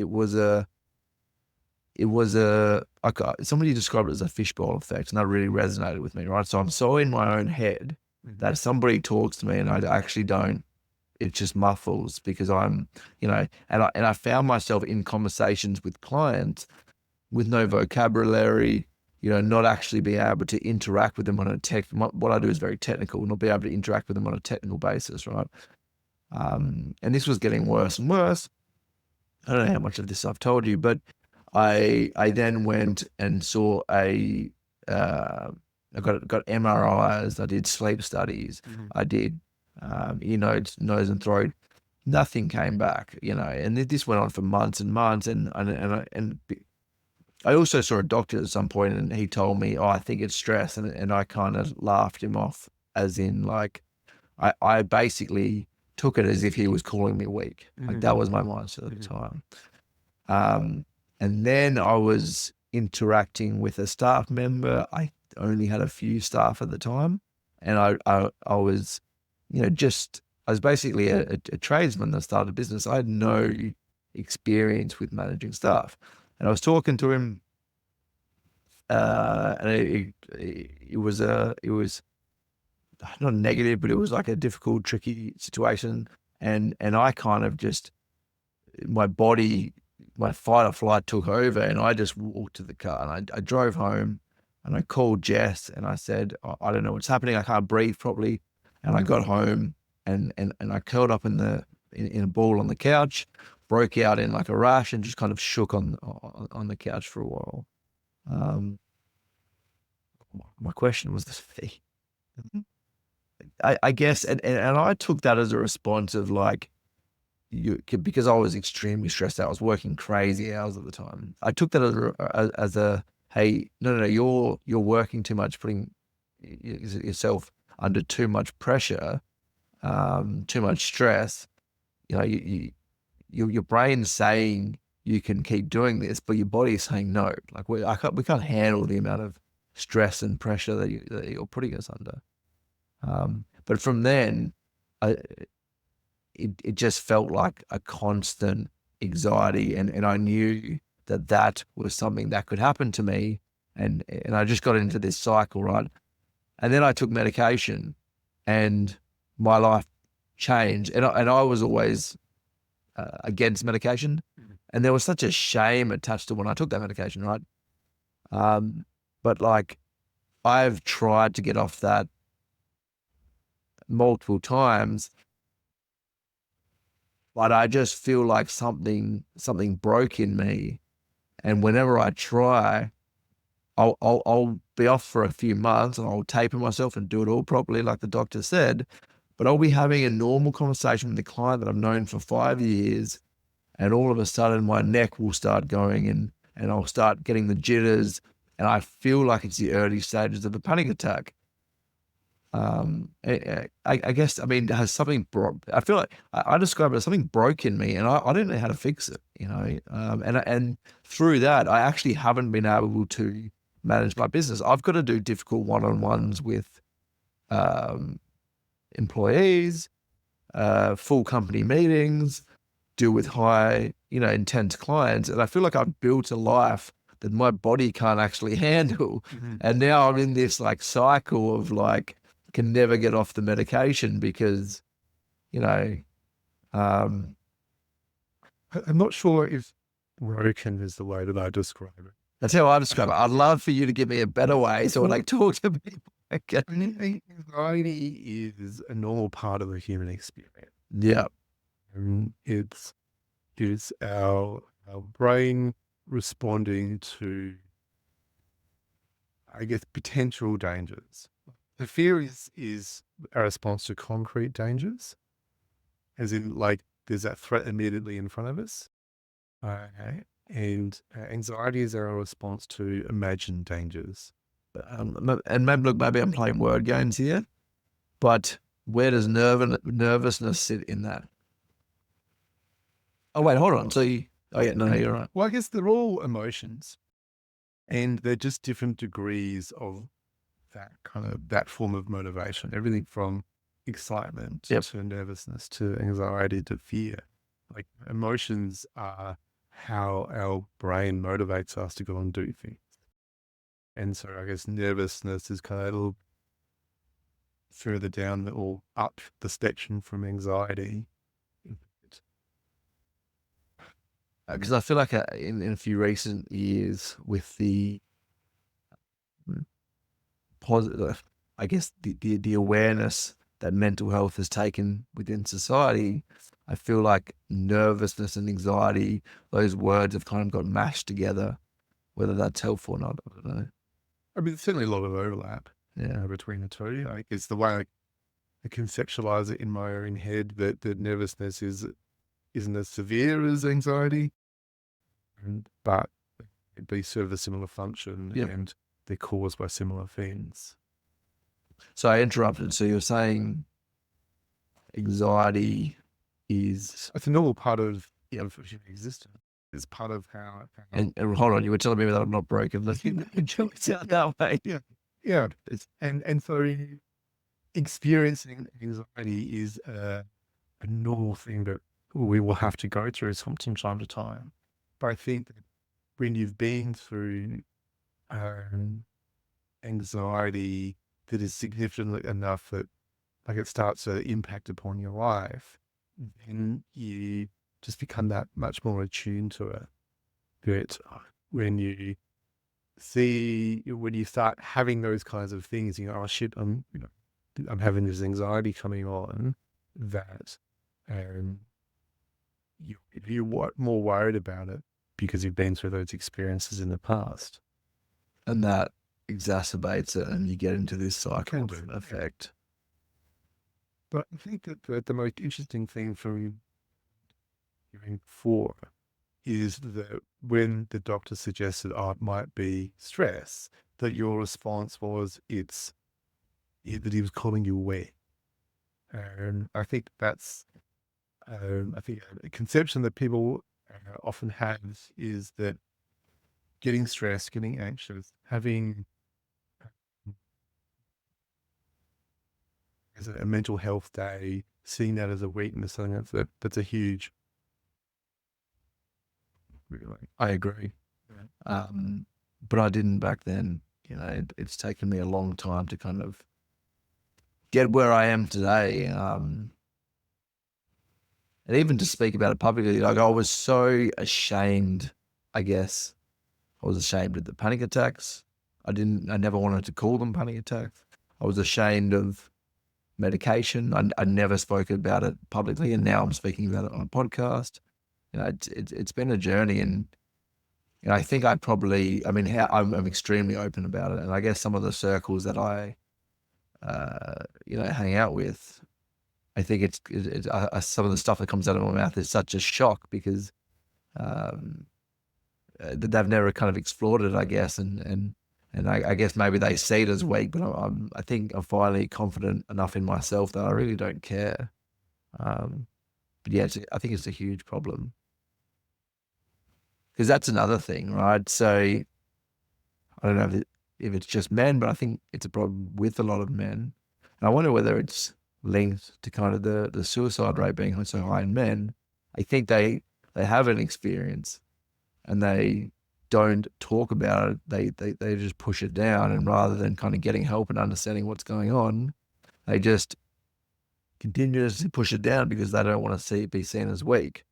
Somebody described it as a fishbowl effect, and that really resonated with me, right? So I'm so in my own head that if somebody talks to me and I actually don't, it just muffles because I'm, and I found myself in conversations with clients with no vocabulary, not actually being able to interact with them on what I do is very technical, not be able to interact with them on a technical basis, right? And this was getting worse and worse. I don't know how much of this I've told you, but I then went and saw I got MRIs, I did sleep studies, I did ear, nose and throat. Nothing came back, and this went on for months and months, and I also saw a doctor at some point, and he told me, oh, I think it's stress, and I kind of laughed him off, as in like I basically took it as if he was calling me weak. Like that was my mindset at the time. And then I was interacting with a staff member. I only had a few staff at the time, and I was, I was basically a tradesman that started a business. I had no experience with managing staff, and I was talking to him, and it was not negative, but it was like a difficult, tricky situation, and I kind of just, my fight or flight took over, and I just walked to the car, and I drove home, and I called Jess, and I said, I don't know what's happening. I can't breathe properly. And I got home, and I curled up in a ball on the couch, broke out in like a rash, and just kind of shook on the couch for a while. My question was this fee. I guess, and I took that as a response of like, because I was extremely stressed out. I was working crazy hours at the time. I took that as a hey, no, you're working too much, putting yourself under too much pressure, too much stress. Your brain's saying you can keep doing this, but your body is saying no. Like we can't handle the amount of stress and pressure that you're putting us under. But from then, it just felt like a constant anxiety, and I knew that was something that could happen to me, and I just got into this cycle, right? And then I took medication, and my life changed, and I was always against medication, and there was such a shame attached to when I took that medication, right? But like, I've tried to get off that multiple times, but I just feel like something broke in me, and whenever I try, I'll be off for a few months and I'll taper myself and do it all properly, like the doctor said. But I'll be having a normal conversation with the client that I've known for 5 years, and all of a sudden my neck will start going and I'll start getting the jitters, and I feel like it's the early stages of a panic attack. I guess, I mean, has something I feel like I describe it as something broke in me, and I don't know how to fix it, and through that, I actually haven't been able to manage my business. I've got to do difficult one-on-ones with um, employees, full company meetings, deal with high, intense clients. And I feel like I've built a life that my body can't actually handle. Mhm. And now I'm in this like cycle of like, can never get off the medication because, um, I'm not sure if broken is the way that I describe it. that's how I describe it. I'd love for you to give me a better way. So when I talk to people, I get, I mean, anxiety is a normal part of the human experience. yeah, It's our brain responding to, I guess, potential dangers. The fear is a response to concrete dangers, as in like there's that threat immediately in front of us. Okay. And anxiety is our response to imagined dangers. and maybe I'm playing word games here, but where does nervousness sit in that? Oh, wait, hold on. So oh yeah, no, you're right. Well, I guess they're all emotions, and they're just different degrees of that form of motivation. Everything from excitement Yep. to nervousness to anxiety to fear. Like emotions are how our brain motivates us to go and do things. And so I guess nervousness is kind of a little further down or up the spectrum from anxiety. Because I feel like in a few recent years with the positive, I guess the awareness that mental health has taken within society, I feel like nervousness and anxiety, those words have kind of got mashed together. Whether that's helpful or not, I don't know. I mean, there's certainly a lot of overlap Yeah. between the two. Like it's the way I conceptualize it in my own head that nervousness isn't as severe as anxiety, but they serve a similar function Yep. and they're caused by similar things. So I interrupted. So you're saying anxiety is, It's a normal part of human existence. It's part of how and hold on, you were telling me that I'm not broken. Let's sound that way. yeah. It's, And so experiencing anxiety is a normal thing that we will have to go through from time to time. But I think that when you've been through anxiety that is significant enough that like it starts to impact upon your life, then you just become that much more attuned to it. That when you when you start having those kinds of things, you know, oh shit, I'm having this anxiety coming on, that you're more worried about it because you've been through those experiences in the past. and that exacerbates it, and you get into this cycle Can do. effect. But I think that the most interesting thing from hearing before is that when the doctor suggested, oh, it might be stress, that your response was that he was calling you aware. And I think that's, I think a conception that people often have is that getting stressed, getting anxious, having as a mental health day, seeing that as a weakness, I think that's a huge. Really, I agree. But I didn't back then. It's taken me a long time to kind of get where I am today. And even to speak about it publicly, like I was so ashamed, I guess. I was ashamed of the panic attacks. I never wanted to call them panic attacks. I was ashamed of medication. I never spoke about it publicly, and now I'm speaking about it on a podcast. It's been a journey, and And I think I probably, I mean, I'm extremely open about it. And I guess some of the circles that I, hang out with, I think some of the stuff that comes out of my mouth is such a shock because um, they've never kind of explored it, I guess. And I guess maybe they see it as weak, but I think I'm finally confident enough in myself that I really don't care. But yeah, I think it's a huge problem because that's another thing, right? So I don't know if it's just men, but I think it's a problem with a lot of men. And I wonder whether it's linked to kind of the suicide rate being so high in men. I think they have an experience and they don't talk about it. They just push it down, and rather than kind of getting help and understanding what's going on, they just continuously push it down because they don't want to be seen as weak.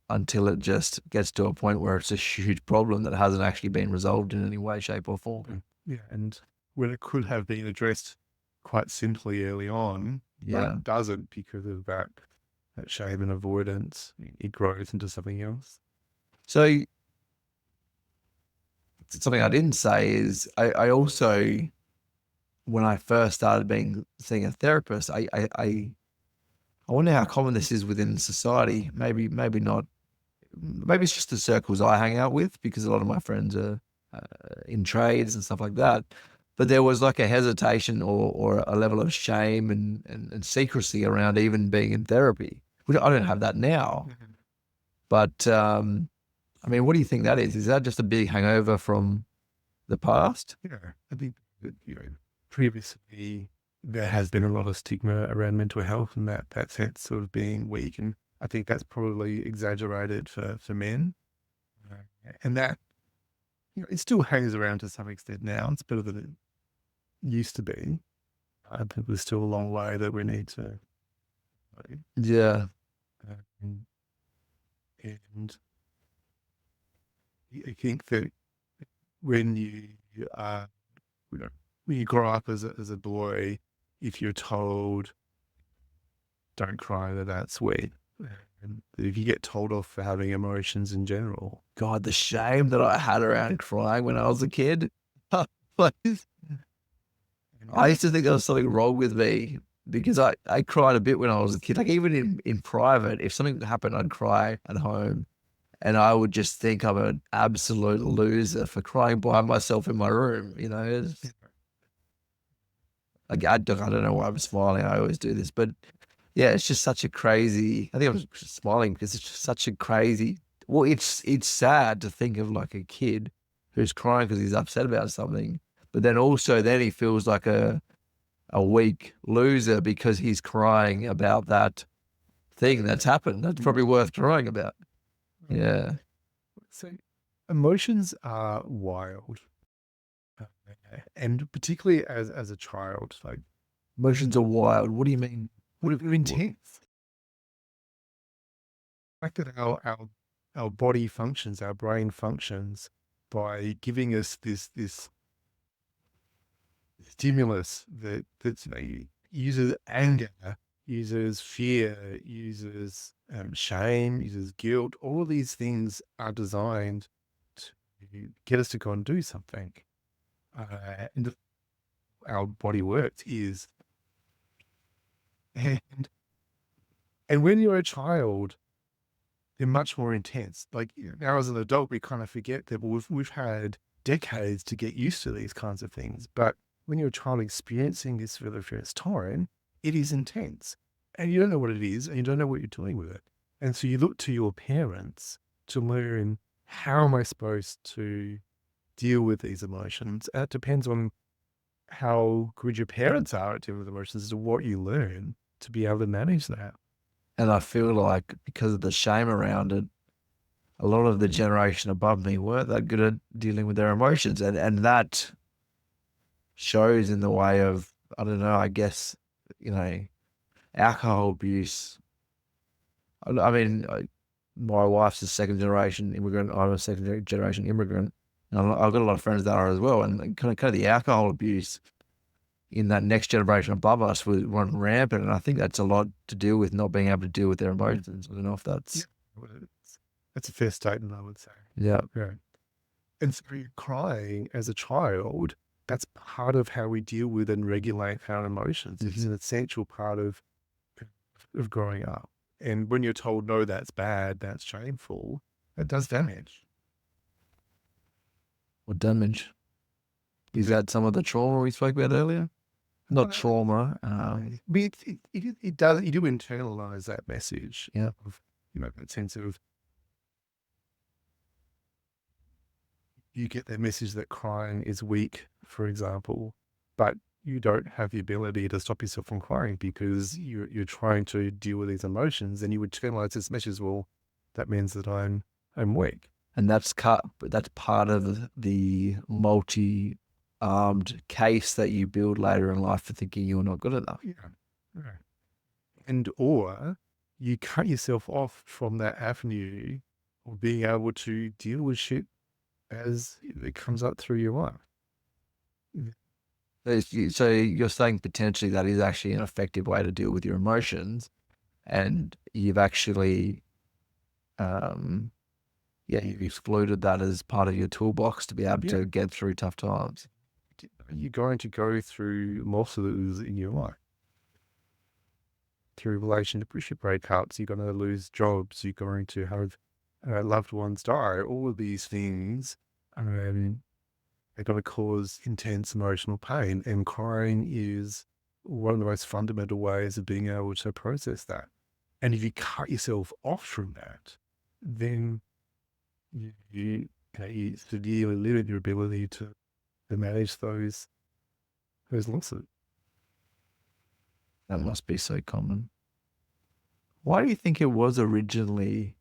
Until it just gets to a point where it's a huge problem that hasn't actually been resolved in any way, shape, or form. Yeah, and when it could have been addressed quite simply early on, but it doesn't because of that shame and avoidance. It grows into something else. So something I didn't say is I also, when I first started seeing a therapist, I wonder how common this is within society. Maybe not. Maybe it's just the circles I hang out with because a lot of my friends are in trades and stuff like that. But there was like a hesitation or a level of shame and secrecy around even being in therapy. I don't have that now. But I mean, what do you think that is? Is that just a big hangover from the past? Yeah, I think that, previously there has been a lot of stigma around mental health and that sense sort of being weak. And I think that's probably exaggerated for men. And that, it still hangs around to some extent now. It's better than it used to be. I think there's still a long way that we need to. Yeah. And I think that when you when you grow up as a boy, if you're told, don't cry, that's sweet. And if you get told off for having emotions in general. God, the shame that I had around crying when I was a kid. I used to think there was something wrong with me because I cried a bit when I was a kid. Like even in private, if something happened, I'd cry at home. And I would just think I'm an absolute loser for crying by myself in my room, Like I don't know why I'm smiling. I always do this, but yeah, it's just such a crazy. I think I'm just smiling because it's just such a crazy. Well, it's sad to think of like a kid who's crying because he's upset about something, but then he feels like a weak loser because he's crying about that thing that's happened. That's probably worth crying about. Yeah. So emotions are wild. And particularly as a child, like Emotions are wild. What do you mean? they're intense. The fact that our body functions, our brain functions by giving us this stimulus that uses anger, uses fear, uses shame, uses guilt. All of these things are designed to get us to go and do something. And our body works is, and when you're a child, they're much more intense. Like now as an adult, we kind of forget that we've had decades to get used to these kinds of things. But when you're a child experiencing this for the first time, it is intense and you don't know what it is and you don't know what you're doing with it. And so you look to your parents to learn, how am I supposed to deal with these emotions? And it depends on how good your parents are at dealing with emotions as to what you learn to be able to manage that. And I feel like because of the shame around it, a lot of the generation above me weren't that good at dealing with their emotions. And that shows in the way of, I don't know, I guess, alcohol abuse. I mean, my wife's a second generation immigrant. I'm a second generation immigrant. And I've got a lot of friends that are as well. And kind of the alcohol abuse in that next generation above us was run rampant. And I think that's a lot to do with not being able to deal with their emotions. I don't know if that's... That's a fair statement, I would say. Yeah. Yeah. And so crying as a child, that's part of how we deal with and regulate our emotions. It's an essential part of growing up. And when you're told, no, that's bad, that's shameful, that does damage. What damage? Is that some of the trauma we spoke about earlier? Not trauma. But it does, you do internalize that message. Yeah. Of, that sense of, you get that message that crying is weak, for example, but you don't have the ability to stop yourself from crying because you're trying to deal with these emotions, and you would internalize this message. Well, that means that I'm weak, and that's part of the multi-armed case that you build later in life for thinking you're not good enough. Yeah. And or you cut yourself off from that avenue of being able to deal with shit as it comes up through your life. So you're saying potentially that is actually an effective way to deal with your emotions, and you've actually, you've excluded that as part of your toolbox to be able to get through tough times. You're going to go through losses in your life. Through relationship breakups, you're going to lose jobs, you're going to have loved ones die. All of these things they're going to cause intense emotional pain, and crying is one of the most fundamental ways of being able to process that. And if you cut yourself off from that, then you severely limit your ability to manage those losses. That must be so common. Why do you think it was originally?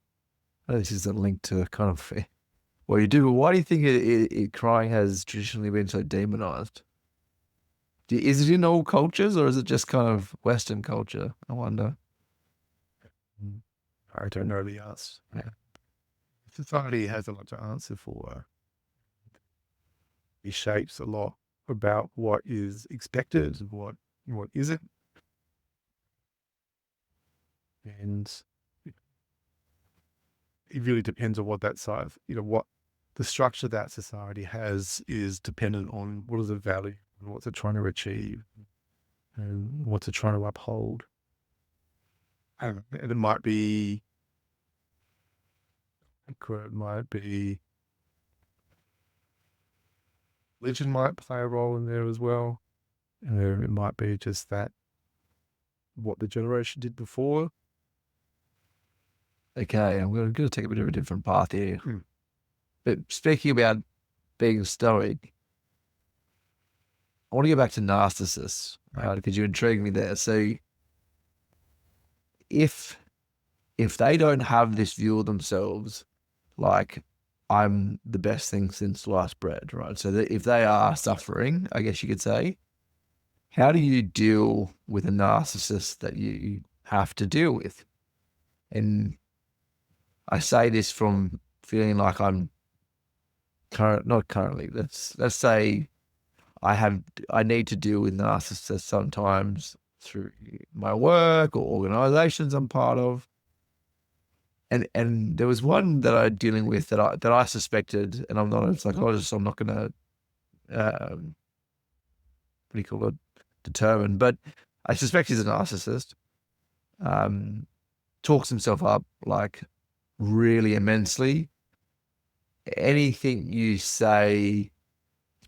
I know this is a link to kind of what you do, but why do you think crying has traditionally been so demonized? Is it in all cultures, or is it just kind of Western culture? I wonder. I don't know the answer. Yeah. Society has a lot to answer for. It shapes a lot about what is expected and what isn't. And it really depends on what that side, what the structure that society has is dependent on what is the value and what's it trying to achieve and what's it trying to uphold. And it might be, religion might play a role in there as well. And it might be just that what the generation did before. Okay, I'm going to take a bit of a different path here. But speaking about being stoic, I want to go back to narcissists, right? Because you intrigued me there. So if they don't have this view of themselves, like I'm the best thing since sliced bread, right? So that if they are suffering, I guess you could say, how do you deal with a narcissist that you have to deal with? And I say this from feeling like I'm not currently. Let's say I need to deal with narcissists sometimes through my work or organizations I'm part of. And there was one that I'm dealing with that I suspected, and I'm not a psychologist, so I'm not going to what do you call it, determine, but I suspect he's a narcissist. Talks himself up like really immensely. Anything you say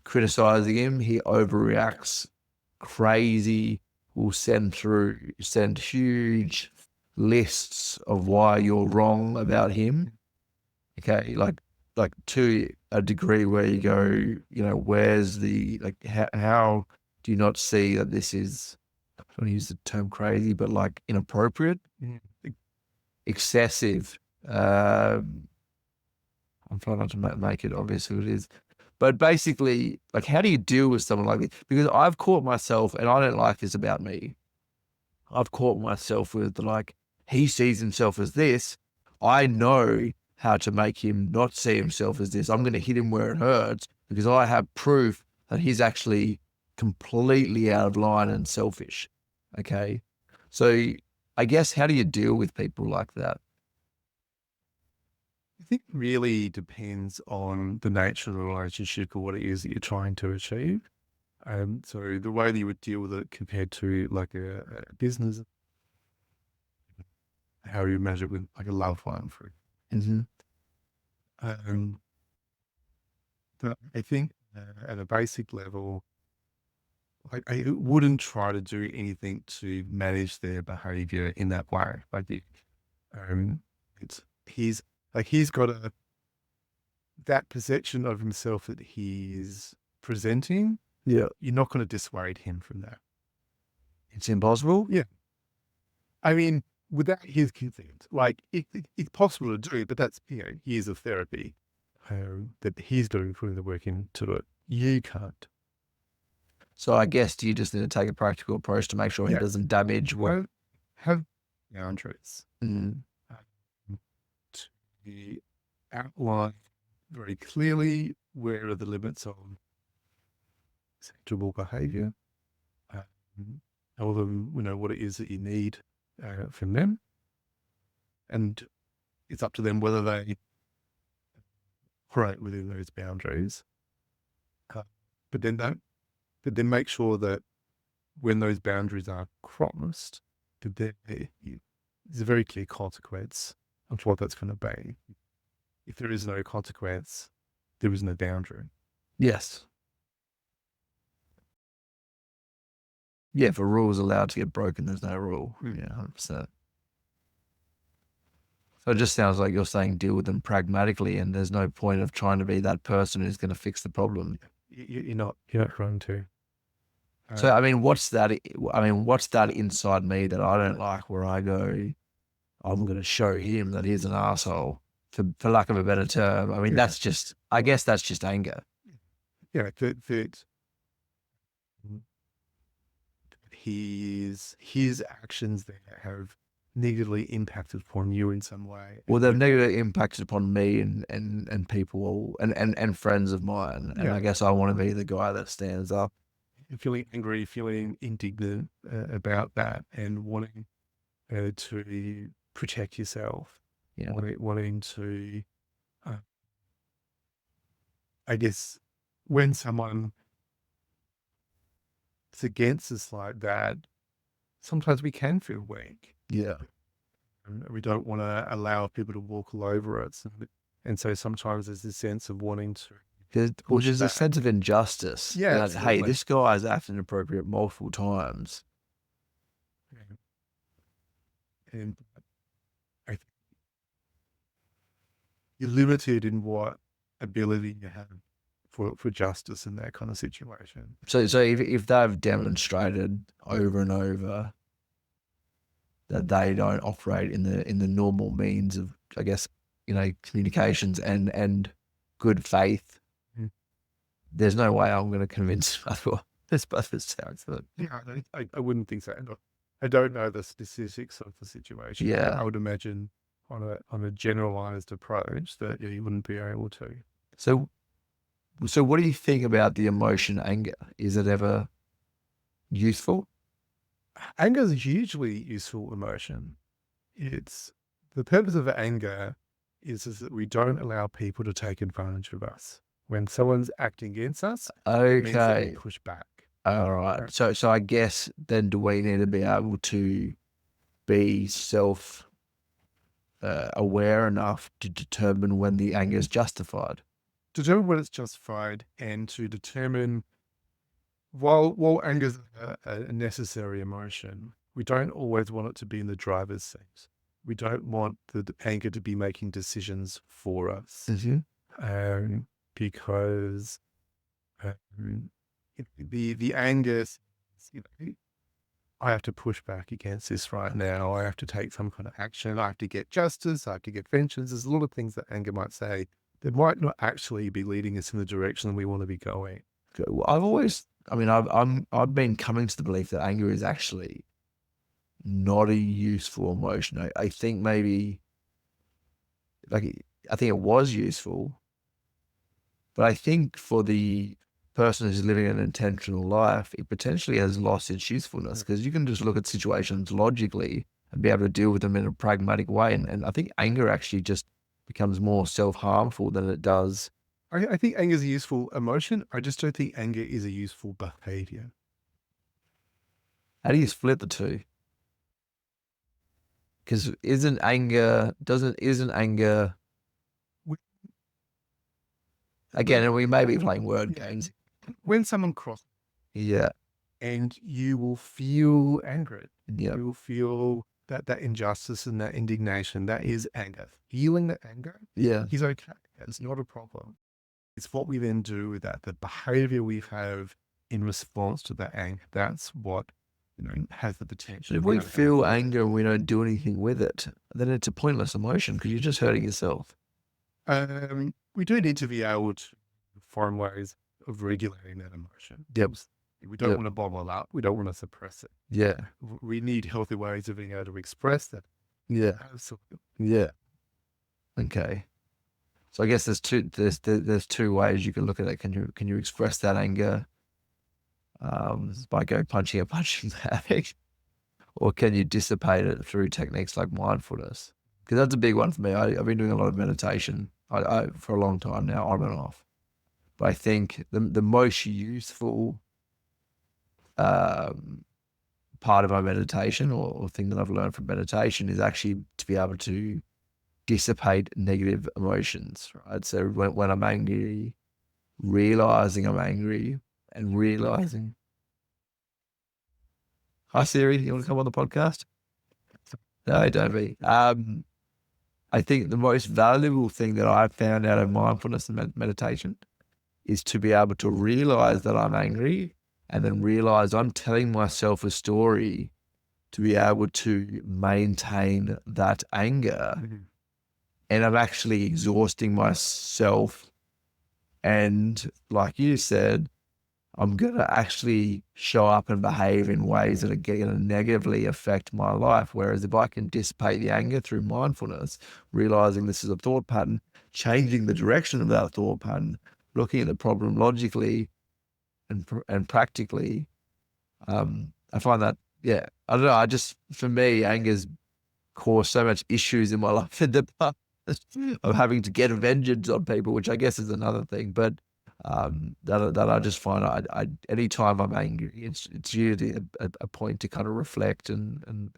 criticizing him, he overreacts crazy, will send huge lists of why you're wrong about him. Okay, like to a degree where you go, where's the, like, how do you not see that this is, I don't want to use the term crazy, but like inappropriate, excessive. I'm trying not to make it obvious who it is. But basically, like, how do you deal with someone like this? Because I've caught myself, and I don't like this about me, I've caught myself with, like, he sees himself as this. I know how to make him not see himself as this. I'm going to hit him where it hurts because I have proof that he's actually completely out of line and selfish. Okay. So I guess, how do you deal with people like that? think it really depends on the nature of the relationship or what it is that you're trying to achieve. So the way that you would deal with it compared to like a business, how you measure it with like a loved one, for Mm-hmm. um, but I think at a basic level, I wouldn't try to do anything to manage their behavior in that way. Um, it's he's got that perception of himself that he is presenting. Yeah. You're not going to dissuade him from that. It's impossible. Yeah. I mean, without his consent, like it's possible to do, but that's, years of therapy that he's doing, putting the work into it. You can't. So I guess you just need to take a practical approach to make sure he Yeah. doesn't damage what. Have boundaries. Mm. To outline very clearly where are the limits of acceptable behavior. Tell them, what it is that you need from them. And it's up to them whether they operate within those boundaries. But then make sure that when those boundaries are crossed, that there's a very clear consequence of what that's going to be. If there is no consequence, there is no boundary. Yes. Yeah, if a rule is allowed to get broken, there's no rule. Yeah, 100%. So it just sounds like you're saying deal with them pragmatically, and there's no point of trying to be that person who's going to fix the problem. You're not trying to. So I mean, what's that inside me that I don't like, where I go, I'm going to show him that he's an asshole, for lack of a better term. I mean, I guess that's just anger. Yeah, that his actions there have negatively impacted upon you in some way. Well, they've negatively impacted upon me and people and friends of mine. And I guess I want to be the guy that stands up. Feeling angry, feeling indignant about that, and wanting to protect yourself. Yeah. Wanting to, I guess, when someone is against us like that, sometimes we can feel weak. Yeah. And we don't want to allow people to walk all over us. And so sometimes there's this sense of wanting to. There's a sense of injustice. Yeah. That, hey, this guy has acted inappropriate multiple times. Yeah. And I think you're limited in what ability you have for justice in that kind of situation. So if they've demonstrated over and over that they don't operate in the normal means of, I guess, communications and good faith, there's no way I'm going to convince this sounds good. Yeah, I wouldn't think so. I don't know the statistics of the situation. Yeah, I would imagine on a generalized approach that you wouldn't be able to. So what do you think about the emotion anger? Is it ever useful? Anger is a hugely useful emotion. It's the purpose of anger is that we don't allow people to take advantage of us. When someone's acting against us, it means that we push back. All right. So I guess then, do we need to be able to be aware enough to determine when the anger is justified? Determine when it's justified, and to determine, while anger is a necessary emotion, we don't always want it to be in the driver's seat. We don't want the anger to be making decisions for us. Mm-hmm. Because the anger, I have to push back against this right now. I have to take some kind of action. I have to get justice. I have to get vengeance. There's a lot of things that anger might say that might not actually be leading us in the direction we want to be going. I've been coming to the belief that anger is actually not a useful emotion. I think maybe, I think it was useful, but I think for the person who's living an intentional life, it potentially has lost its usefulness, because you can just look at situations logically and be able to deal with them in a pragmatic way. And I think anger actually just becomes more self-harmful than it does. I think anger is a useful emotion. I just don't think anger is a useful behavior. How do you split the two? Because isn't anger When, again, and we may be playing word games. when someone crosses, Yeah. and you will feel angry, Yeah. you will feel that injustice and that indignation, that is anger. Feeling that anger Yeah. is okay. It's not a problem. It's what we then do with that, the behavior we have in response to that anger. That's what, has the potential. But if we feel anger and we don't do anything with it, then it's a pointless emotion because you're just hurting yourself. We do need to be able to find ways of regulating that emotion. Yep. We don't want to bottle it up. We don't want to suppress it. Yeah. We need healthy ways of being able to express that. Yeah. Absolutely. Yeah. Okay. So I guess there's two ways you can look at it. Can you express that anger by going punching a punching bag, or can you dissipate it through techniques like mindfulness? Because that's a big one for me. I've been doing a lot of meditation for a long time now, on and off. But I think the most useful part of my meditation or thing that I've learned from meditation is actually to be able to dissipate negative emotions, right? So when I'm angry, realizing I'm angry and realizing. Hi Siri, you want to come on the podcast? No, don't be. I think the most valuable thing that I've found out of mindfulness and meditation is to be able to realize that I'm angry and then realize I'm telling myself a story to be able to maintain that anger. Mm-hmm. And I'm actually exhausting myself. And like you said, I'm going to actually show up and behave in ways that are going to negatively affect my life. Whereas if I can dissipate the anger through mindfulness, realizing this is a thought pattern, changing the direction of that thought pattern, looking at the problem logically and practically, I find that, I don't know, for me, anger's caused so much issues in my life in the past of having to get vengeance on people, which I guess is another thing. But that I just find I anytime I'm angry, it's usually a point to kind of reflect and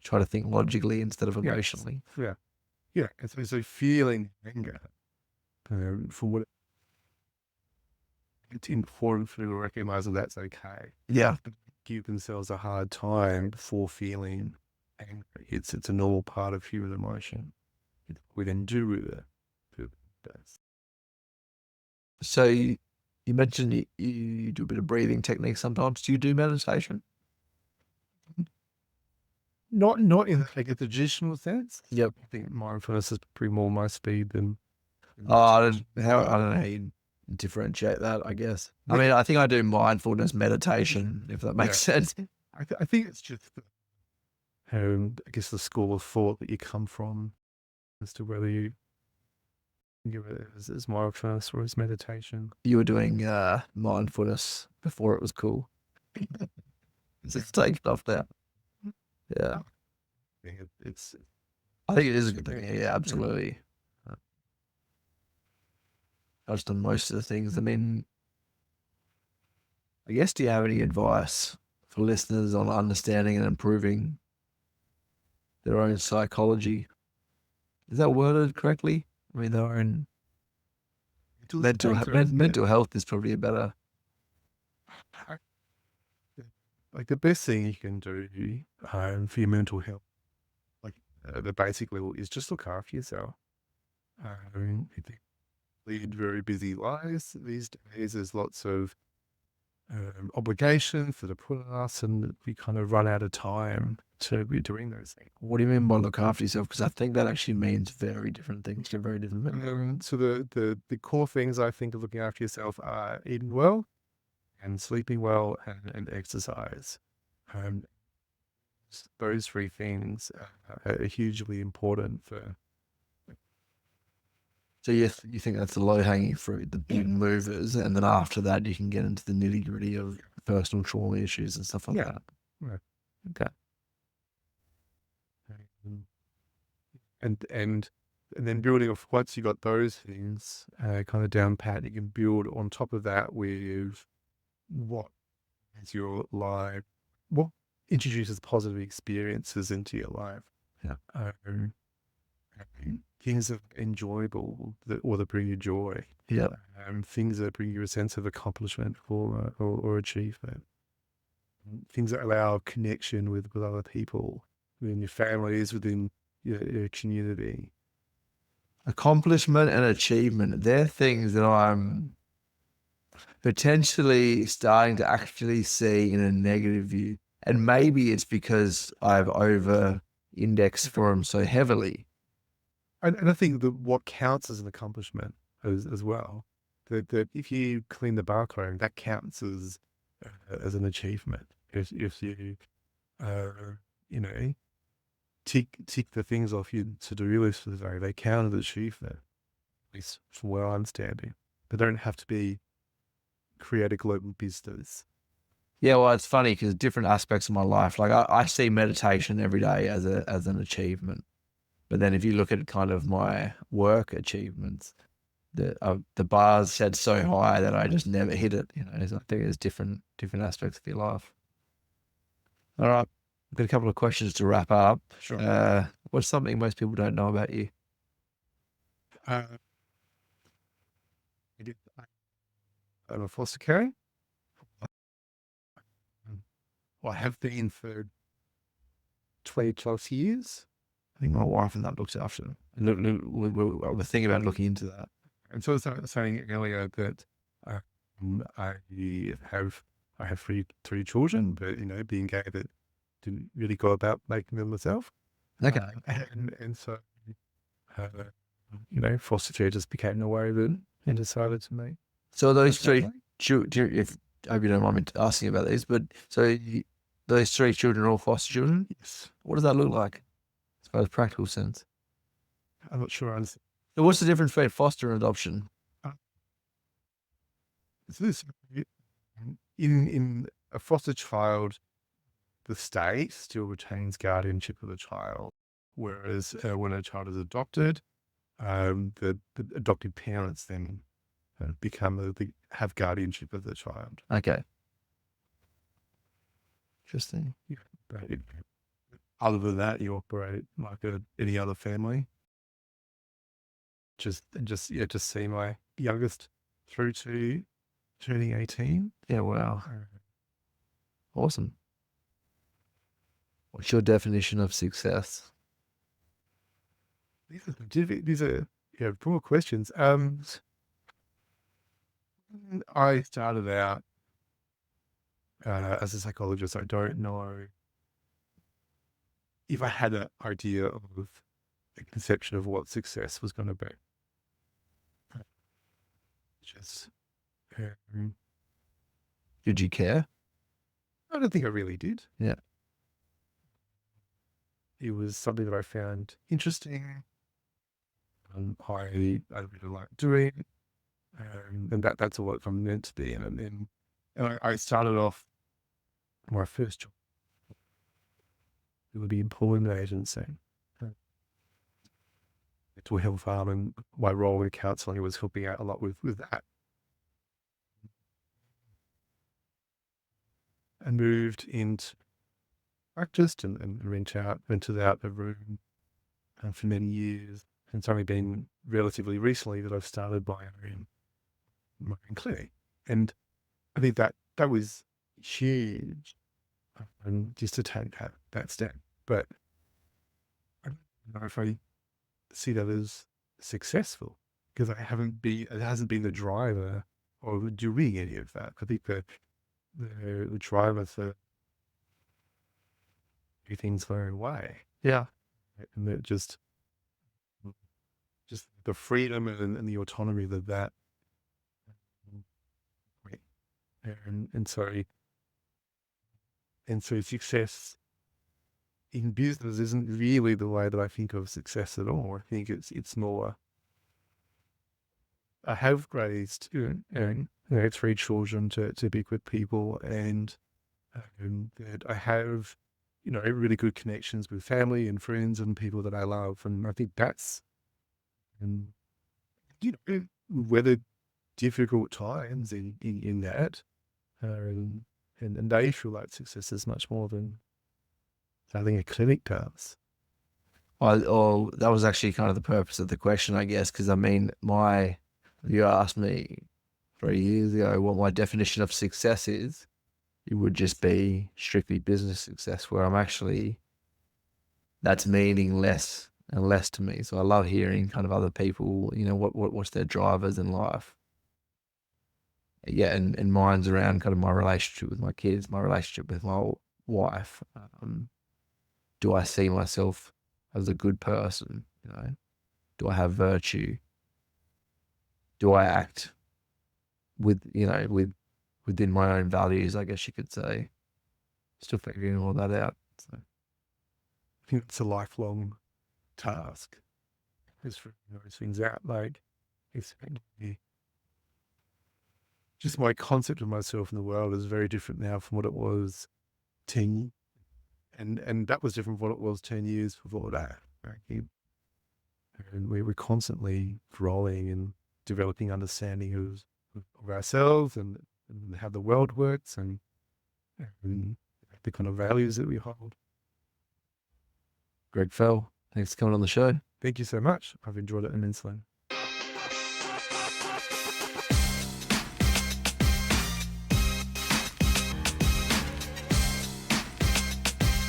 try to think logically instead of emotionally. Yeah. And so feeling anger, for what it's important for them to recognize that that's okay. Yeah. Give themselves a hard time for feeling angry. It's a normal part of human emotion. We then do with it. So you mentioned you do a bit of breathing techniques sometimes. Do you do meditation? Not in like a traditional sense. Yep. I think mindfulness is pretty more my speed than. I don't know how you differentiate that, I guess. I mean, I think I do mindfulness meditation, if that makes sense. I think it's just, I guess the school of thought that you come from as to whether you give it as mindfulness or as meditation. You were doing mindfulness before it was cool. Just take stuff there. Yeah. I think it is a good thing. Yeah, absolutely. I've done most of the things. I mean, I guess, do you have any advice for listeners on understanding and improving their own psychology? Is that worded correctly? I mean, their own mental health is probably a better. Like the best thing you can do for your mental health, like the basic level, is just look after yourself. Lead very busy lives these days. There's lots of obligations that are put on us, and we kind of run out of time to be doing those things. What do you mean by look after yourself? Because I think that actually means very different things to very different people. So the core things I think of looking after yourself are eating well and sleeping well and exercise. Those three things are hugely important for. So you think that's the low-hanging fruit, the big movers, and then after that you can get into the nitty-gritty of personal trauma issues and stuff like that. Yeah. Okay. And And then building off, once you got those things kind of down pat, you can build on top of that with what is your life, what introduces positive experiences into your life. Yeah. Um, things that are enjoyable or that bring you joy. Yeah. Things that bring you a sense of accomplishment or achievement. Things that allow connection with other people, within your families, within your community. Accomplishment and achievement, they're things that I'm potentially starting to actually see in a negative view. And maybe it's because I've over indexed for them so heavily. And I think that what counts as an accomplishment as well, that if you clean the bathroom, that counts as an achievement. If you, you know, tick the things off your to-do list for the day, they count as achievement, at least from where I'm standing. They don't have to be create a global business. Yeah, well, it's funny because different aspects of my life, like I see meditation every day as an achievement. But then if you look at kind of my work achievements, the bar's set so high that I just never hit it. So I think there's different aspects of your life. All right, I've got a couple of questions to wrap up. Sure. What's something most people don't know about you? Uh, I'm a foster care. Well, I have been for 20 plus years. I think my wife and that looks after them. And we're thinking about looking into that. And so I was saying earlier that I have three children, but being gay, that didn't really go about making them myself. Okay. And so foster care just became the way of it and decided to make. So those three, if I hope you don't mind me asking about these, but those three children are all foster children? Yes. What does that look like as far as practical sense? I'm not sure I understand. So what's the difference between foster and adoption? So this, in a foster child, the state still retains guardianship of the child, whereas when a child is adopted, the adoptive parents then have guardianship of the child. Okay. Interesting. But other than that, you operate like any other family. Just see my youngest through to turning 18. Yeah, wow. Awesome. What's your definition of success? These are broad questions. I started out as a psychologist. I don't know if I had an idea of a conception of what success was going to be. Just, Did you care? I don't think I really did. Yeah. It was something that I found interesting. I really like doing, and that's what I'm meant to be. And I started off my first job. It would be employment agency. To a health farm, and my role in counselling was helping out a lot with that. And moved into practice and rented out a room for many years. And it's only been relatively recently that I've started my own clinic. And I think that was huge, and just to take that step. But I don't know if I see that as successful, because it hasn't been the driver of doing any of that. I think the driver for do things their own way. Yeah. And that just the freedom and the autonomy that and so success in business isn't really the way that I think of success at all. I think it's more. I have raised three children to be good people, and that I have really good connections with family and friends and people that I love, and I think that's and weather difficult times in that, and they feel like success is much more than having a clinic does. That was actually kind of the purpose of the question, I guess, because I mean, you asked me 3 years ago what my definition of success is, it would just be strictly business success, where that's meaning less and less to me. So I love hearing kind of other people, what's their drivers in life. Yeah, and mine's around kind of my relationship with my kids, my relationship with my wife. Do I see myself as a good person? Do I have virtue? Do I act within my own values? I guess you could say. Still figuring all that out. So. I think it's a lifelong task. Is figuring those things out. Like, it's just my concept of myself in the world is very different now from what it was 10, and that was different from what it was 10 years before that. Right? And we were constantly growing and developing understanding of ourselves and how the world works and the kind of values that we hold. Greg Fell, thanks for coming on the show. Thank you so much. I've enjoyed it immensely.